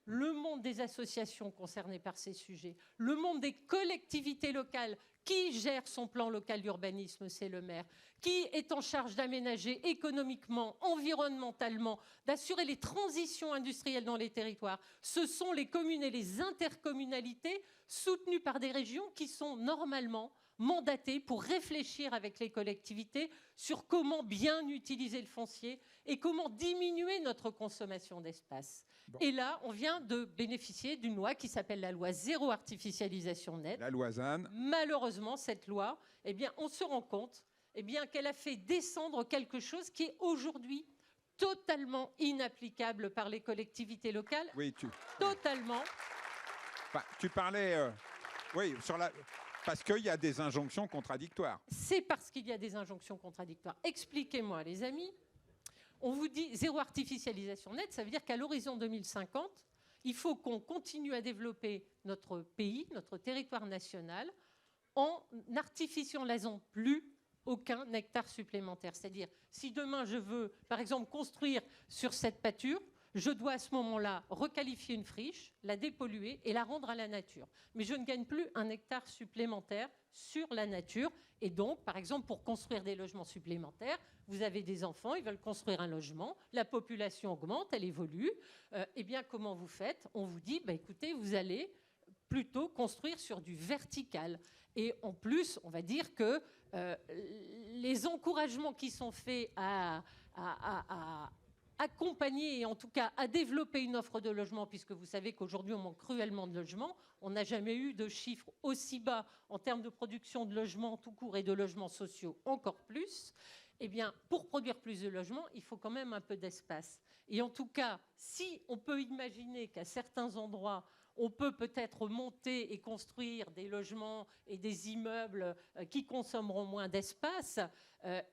le monde des associations concernées par ces sujets, le monde des collectivités locales. Qui gère son plan local d'urbanisme? C'est le maire. Qui est en charge d'aménager économiquement, environnementalement, d'assurer les transitions industrielles dans les territoires? Ce sont les communes et les intercommunalités soutenues par des régions qui sont normalement mandatées pour réfléchir avec les collectivités sur comment bien utiliser le foncier et comment diminuer notre consommation d'espace. Bon. Et là, on vient de bénéficier d'une loi qui s'appelle la loi zéro artificialisation nette. La loi ZAN. Malheureusement, cette loi, eh bien, on se rend compte qu'elle a fait descendre quelque chose qui est aujourd'hui totalement inapplicable par les collectivités locales. Oui, totalement. Tu parlais, oui, sur la... Parce qu'il y a des injonctions contradictoires. C'est parce qu'il y a des injonctions contradictoires. Expliquez-moi, les amis. On vous dit zéro artificialisation nette, ça veut dire qu'à l'horizon 2050, il faut qu'on continue à développer notre pays, notre territoire national, en n'artificialisant plus aucun hectare supplémentaire. C'est-à-dire, si demain je veux, par exemple, construire sur cette pâture, je dois à ce moment-là requalifier une friche, la dépolluer et la rendre à la nature. Mais je ne gagne plus un hectare supplémentaire sur la nature. Et donc, par exemple, pour construire des logements supplémentaires, vous avez des enfants, ils veulent construire un logement, la population augmente, elle évolue. Eh bien, comment vous faites? On vous dit, écoutez, vous allez plutôt construire sur du vertical. Et en plus, on va dire que les encouragements qui sont faits à accompagner et en tout cas à développer une offre de logement, puisque vous savez qu'aujourd'hui on manque cruellement de logements, on n'a jamais eu de chiffres aussi bas en termes de production de logements tout court et de logements sociaux encore plus. Eh bien, pour produire plus de logements, il faut quand même un peu d'espace. Et en tout cas, si on peut imaginer qu'à certains endroits, on peut peut-être monter et construire des logements et des immeubles qui consommeront moins d'espace,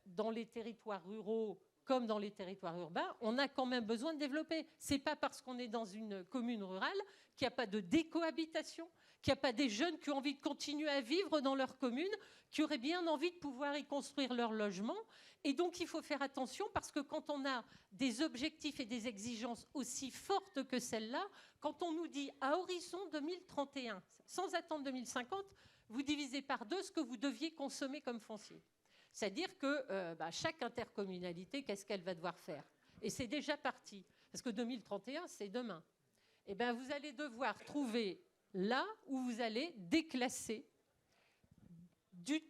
dans les territoires ruraux comme dans les territoires urbains, on a quand même besoin de développer. Ce n'est pas parce qu'on est dans une commune rurale qu'il n'y a pas de décohabitation, qu'il n'y a pas des jeunes qui ont envie de continuer à vivre dans leur commune, qui auraient bien envie de pouvoir y construire leur logement. Et donc, il faut faire attention parce que quand on a des objectifs et des exigences aussi fortes que celles-là, quand on nous dit à horizon 2031, sans attendre 2050, vous divisez par 2 ce que vous deviez consommer comme foncier. C'est-à-dire que chaque intercommunalité, qu'est-ce qu'elle va devoir faire? Et c'est déjà parti. Parce que 2031, c'est demain. Eh bien, vous allez devoir trouver là où vous allez déclasser du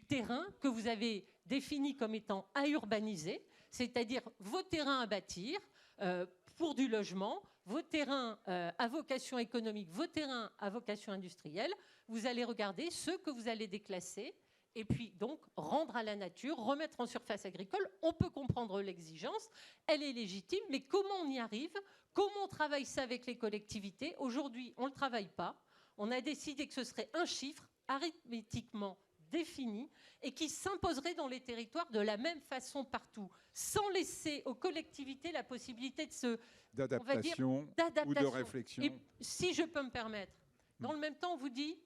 terrain que vous avez défini comme étant à urbaniser, c'est-à-dire vos terrains à bâtir pour du logement, vos terrains à vocation économique, vos terrains à vocation industrielle. Vous allez regarder ceux que vous allez déclasser et puis donc rendre à la nature, remettre en surface agricole. On peut comprendre l'exigence, elle est légitime, mais comment on y arrive? Comment on travaille ça avec les collectivités? Aujourd'hui, on ne le travaille pas. On a décidé que ce serait un chiffre arithmétiquement défini et qui s'imposerait dans les territoires de la même façon partout, sans laisser aux collectivités la possibilité de d'adaptation ou de réflexion. Et si je peux me permettre, dans le même temps, on vous dit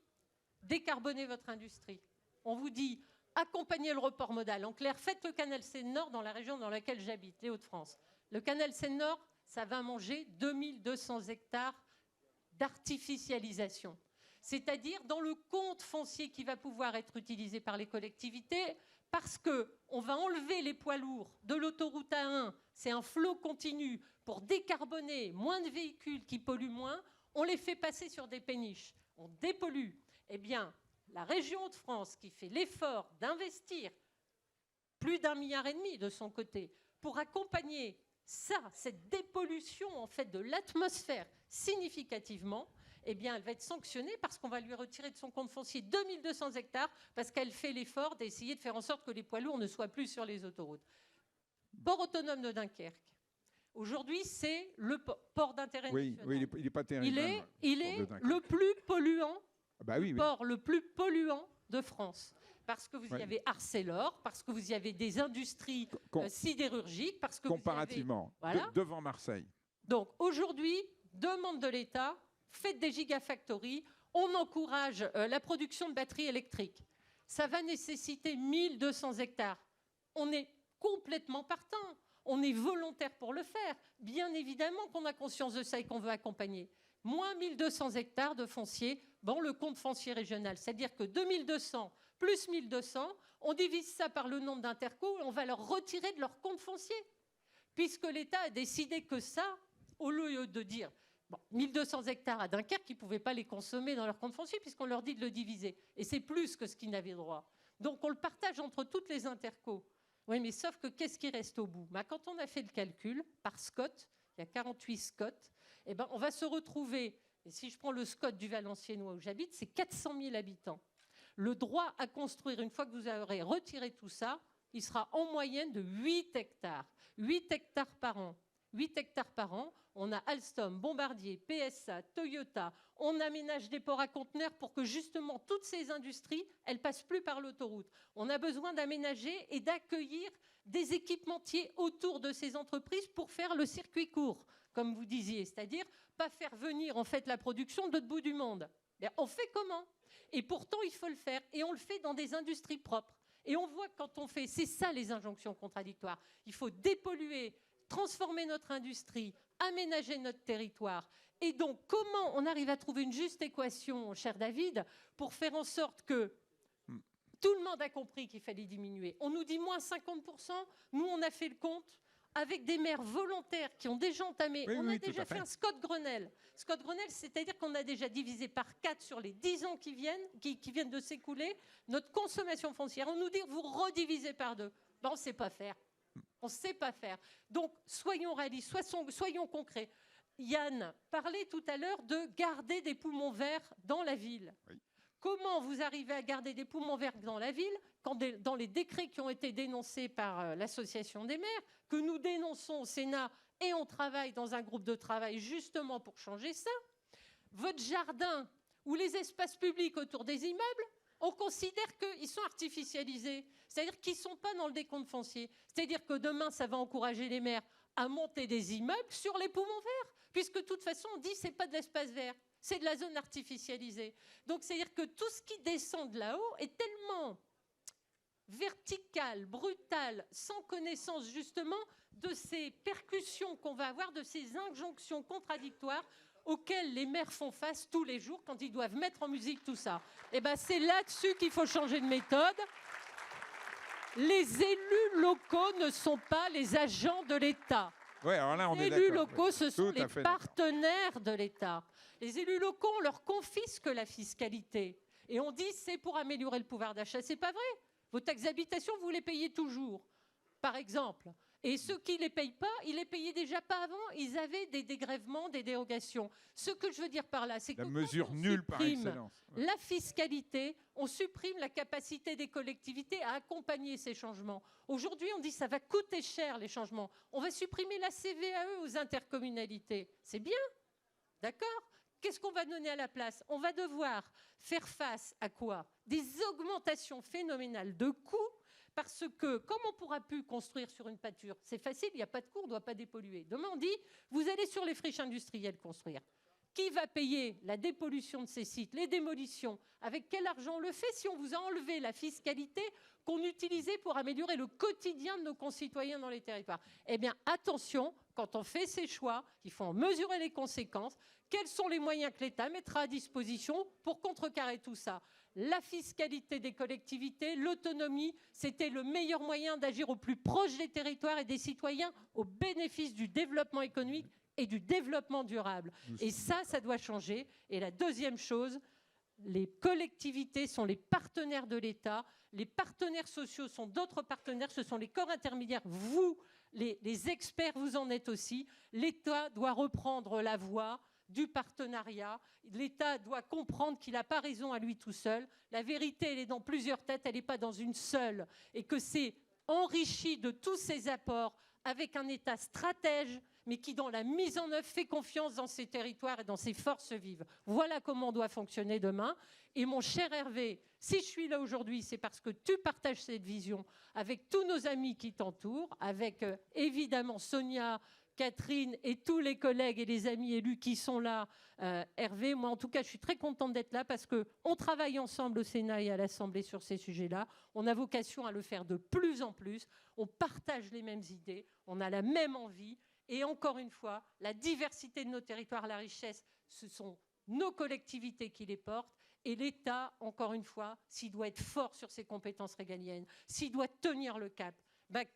décarbonez votre industrie. On vous dit accompagnez le report modal. En clair, faites le canal Seine-Nord dans la région dans laquelle j'habite, les Hauts-de-France. Le canal Seine-Nord, ça va manger 2200 hectares d'artificialisation. C'est-à-dire dans le compte foncier qui va pouvoir être utilisé par les collectivités, parce qu'on va enlever les poids lourds de l'autoroute A1, c'est un flot continu pour décarboner moins de véhicules qui polluent moins, on les fait passer sur des péniches, on dépollue. Eh bien, la région de France qui fait l'effort d'investir plus d'1,5 milliard de son côté pour accompagner ça, cette dépollution en fait de l'atmosphère significativement, eh bien, elle va être sanctionnée parce qu'on va lui retirer de son compte foncier 2200 hectares parce qu'elle fait l'effort d'essayer de faire en sorte que les poids lourds ne soient plus sur les autoroutes. Port autonome de Dunkerque. Aujourd'hui, c'est le port d'intérêt national. Oui, il n'est pas terrible. Il est le plus polluant, port le plus polluant de France. Parce que vous y avez Arcelor, parce que vous y avez des industries sidérurgiques, parce que comparativement, vous y avez, devant Marseille. Donc aujourd'hui, demande de l'État, faites des gigafactories, on encourage la production de batteries électriques. Ça va nécessiter 1200 hectares. On est complètement partant. on est volontaire pour le faire. Bien évidemment qu'on a conscience de ça et qu'on veut accompagner. Moins 1200 hectares de foncier dans le compte foncier régional. C'est-à-dire que 2200 plus 1200, on divise ça par le nombre d'intercos et on va leur retirer de leur compte foncier. Puisque l'État a décidé que ça, au lieu de dire 1200 hectares à Dunkerque, ils ne pouvaient pas les consommer dans leur compte foncier puisqu'on leur dit de le diviser. Et c'est plus que ce qu'ils n'avaient droit. Donc on le partage entre toutes les intercos. Oui, mais sauf que qu'est-ce qui reste au bout? Quand on a fait le calcul par SCOT, il y a 48 SCOT, on va se retrouver, et si je prends le SCOT du Valenciennois où j'habite, c'est 400 000 habitants. Le droit à construire, une fois que vous aurez retiré tout ça, il sera en moyenne de 8 hectares. 8 hectares par an. 8 hectares par an. On a Alstom, Bombardier, PSA, Toyota. On aménage des ports à conteneurs pour que justement toutes ces industries, elles ne passent plus par l'autoroute. On a besoin d'aménager et d'accueillir des équipementiers autour de ces entreprises pour faire le circuit court, comme vous disiez. C'est-à-dire pas faire venir en fait la production de l'autre bout du monde. Mais on fait comment? Et pourtant, il faut le faire. Et on le fait dans des industries propres. Et on voit que quand on fait, c'est ça les injonctions contradictoires. Il faut dépolluer, transformer notre industrie, aménager notre territoire. Et donc, comment on arrive à trouver une juste équation, cher David, pour faire en sorte que tout le monde a compris qu'il fallait diminuer. On nous dit moins 50%, nous on a fait le compte avec des maires volontaires qui ont déjà entamé. On a déjà fait un Scott Grenelle. Scott Grenelle, c'est-à-dire qu'on a déjà divisé par 4 sur les 10 ans qui viennent de s'écouler notre consommation foncière. On nous dit vous redivisez par 2. On ne sait pas faire. On ne sait pas faire. Donc, soyons réalistes, soyons concrets. Yann parlait tout à l'heure de garder des poumons verts dans la ville. Oui. Comment vous arrivez à garder des poumons verts dans la ville quand dans les décrets qui ont été dénoncés par l'Association des maires, que nous dénonçons au Sénat et on travaille dans un groupe de travail justement pour changer ça, votre jardin ou les espaces publics autour des immeubles, on considère qu'ils sont artificialisés, c'est-à-dire qu'ils ne sont pas dans le décompte foncier. C'est-à-dire que demain, ça va encourager les maires à monter des immeubles sur les poumons verts, puisque de toute façon, on dit que ce n'est pas de l'espace vert, c'est de la zone artificialisée. Donc, c'est-à-dire que tout ce qui descend de là-haut est tellement vertical, brutal, sans connaissance justement de ces percussions qu'on va avoir, de ces injonctions contradictoires auxquelles les maires font face tous les jours quand ils doivent mettre en musique tout ça. Et bien, c'est là-dessus qu'il faut changer de méthode. Les élus locaux ne sont pas les agents de l'État. Ouais, alors là, on les élus locaux, ce sont les partenaires de l'État. Les élus locaux, on leur confisque la fiscalité. Et on dit c'est pour améliorer le pouvoir d'achat. C'est pas vrai. Vos taxes d'habitation, vous les payez toujours, par exemple. Et ceux qui ne les payent pas, ils ne les payaient déjà pas avant. Ils avaient des dégrèvements, des dérogations. Ce que je veux dire par là, c'est que la mesure nulle par excellence. Ouais. La fiscalité, on supprime la capacité des collectivités à accompagner ces changements. Aujourd'hui, on dit que ça va coûter cher, les changements. On va supprimer la CVAE aux intercommunalités. C'est bien, d'accord ? Qu'est-ce qu'on va donner à la place? On va devoir faire face à quoi? Des augmentations phénoménales de coûts, parce que comme on ne pourra plus construire sur une pâture, c'est facile, il n'y a pas de coût, on ne doit pas dépolluer. Demain, on dit, vous allez sur les friches industrielles construire. Qui va payer la dépollution de ces sites, les démolitions? Avec quel argent on le fait si on vous a enlevé la fiscalité qu'on utilisait pour améliorer le quotidien de nos concitoyens dans les territoires? Eh bien, attention, quand on fait ces choix, il faut en mesurer les conséquences. Quels sont les moyens que l'État mettra à disposition pour contrecarrer tout ça? La fiscalité des collectivités, l'autonomie, c'était le meilleur moyen d'agir au plus proche des territoires et des citoyens au bénéfice du développement économique et du développement durable. Et ça doit changer. Et la deuxième chose, les collectivités sont les partenaires de l'État. Les partenaires sociaux sont d'autres partenaires. Ce sont les corps intermédiaires. Vous, les experts, vous en êtes aussi. L'État doit reprendre la voie du partenariat. L'État doit comprendre qu'il n'a pas raison à lui tout seul. La vérité, elle est dans plusieurs têtes, elle n'est pas dans une seule. Et que c'est enrichi de tous ces apports avec un État stratège, mais qui, dans la mise en œuvre, fait confiance dans ses territoires et dans ses forces vives. Voilà comment on doit fonctionner demain. Et mon cher Hervé, si je suis là aujourd'hui, c'est parce que tu partages cette vision avec tous nos amis qui t'entourent, avec évidemment Sonia, Catherine et tous les collègues et les amis élus qui sont là, Hervé, moi en tout cas je suis très contente d'être là parce qu'on travaille ensemble au Sénat et à l'Assemblée sur ces sujets-là. On a vocation à le faire de plus en plus. On partage les mêmes idées, on a la même envie. Et encore une fois, la diversité de nos territoires, la richesse, ce sont nos collectivités qui les portent. Et l'État, encore une fois, s'il doit être fort sur ses compétences régaliennes, s'il doit tenir le cap,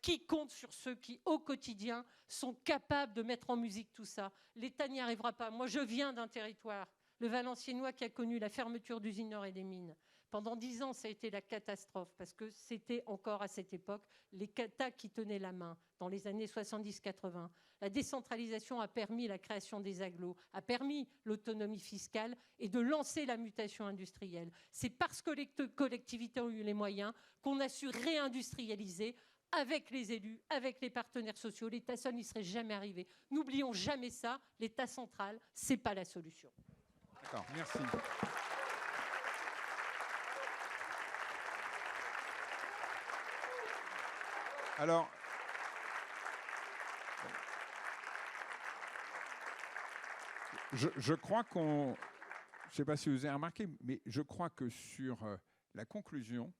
qui compte sur ceux qui, au quotidien, sont capables de mettre en musique tout ça? L'État n'y arrivera pas. Moi, je viens d'un territoire, le Valenciennois, qui a connu la fermeture d'usines Nord et des mines. Pendant 10 ans, ça a été la catastrophe, parce que c'était encore à cette époque les États qui tenaient la main, dans les années 70-80. La décentralisation a permis la création des agglos, a permis l'autonomie fiscale et de lancer la mutation industrielle. C'est parce que les collectivités ont eu les moyens qu'on a su réindustrialiser avec les élus, avec les partenaires sociaux. L'État seul n'y serait jamais arrivé. N'oublions jamais ça, l'État central, ce n'est pas la solution. D'accord, merci. Alors, je crois qu'on... Je ne sais pas si vous avez remarqué, mais je crois que sur la conclusion,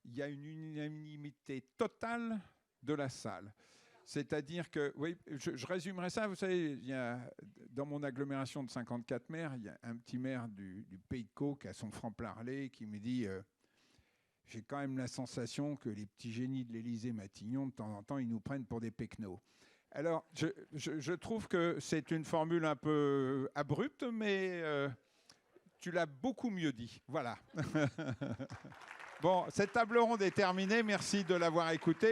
il y a une unanimité totale de la salle. C'est-à-dire que, oui, je résumerai ça, vous savez, il y a, dans mon agglomération de 54 maires, il y a un petit maire du Pays de Caux qui a son franc-parler qui me dit j'ai quand même la sensation que les petits génies de l'Élysée-Matignon, de temps en temps, ils nous prennent pour des pecnos. Alors, je trouve que c'est une formule un peu abrupte, mais tu l'as beaucoup mieux dit. Voilà. Bon, cette table ronde est terminée. Merci de l'avoir écoutée.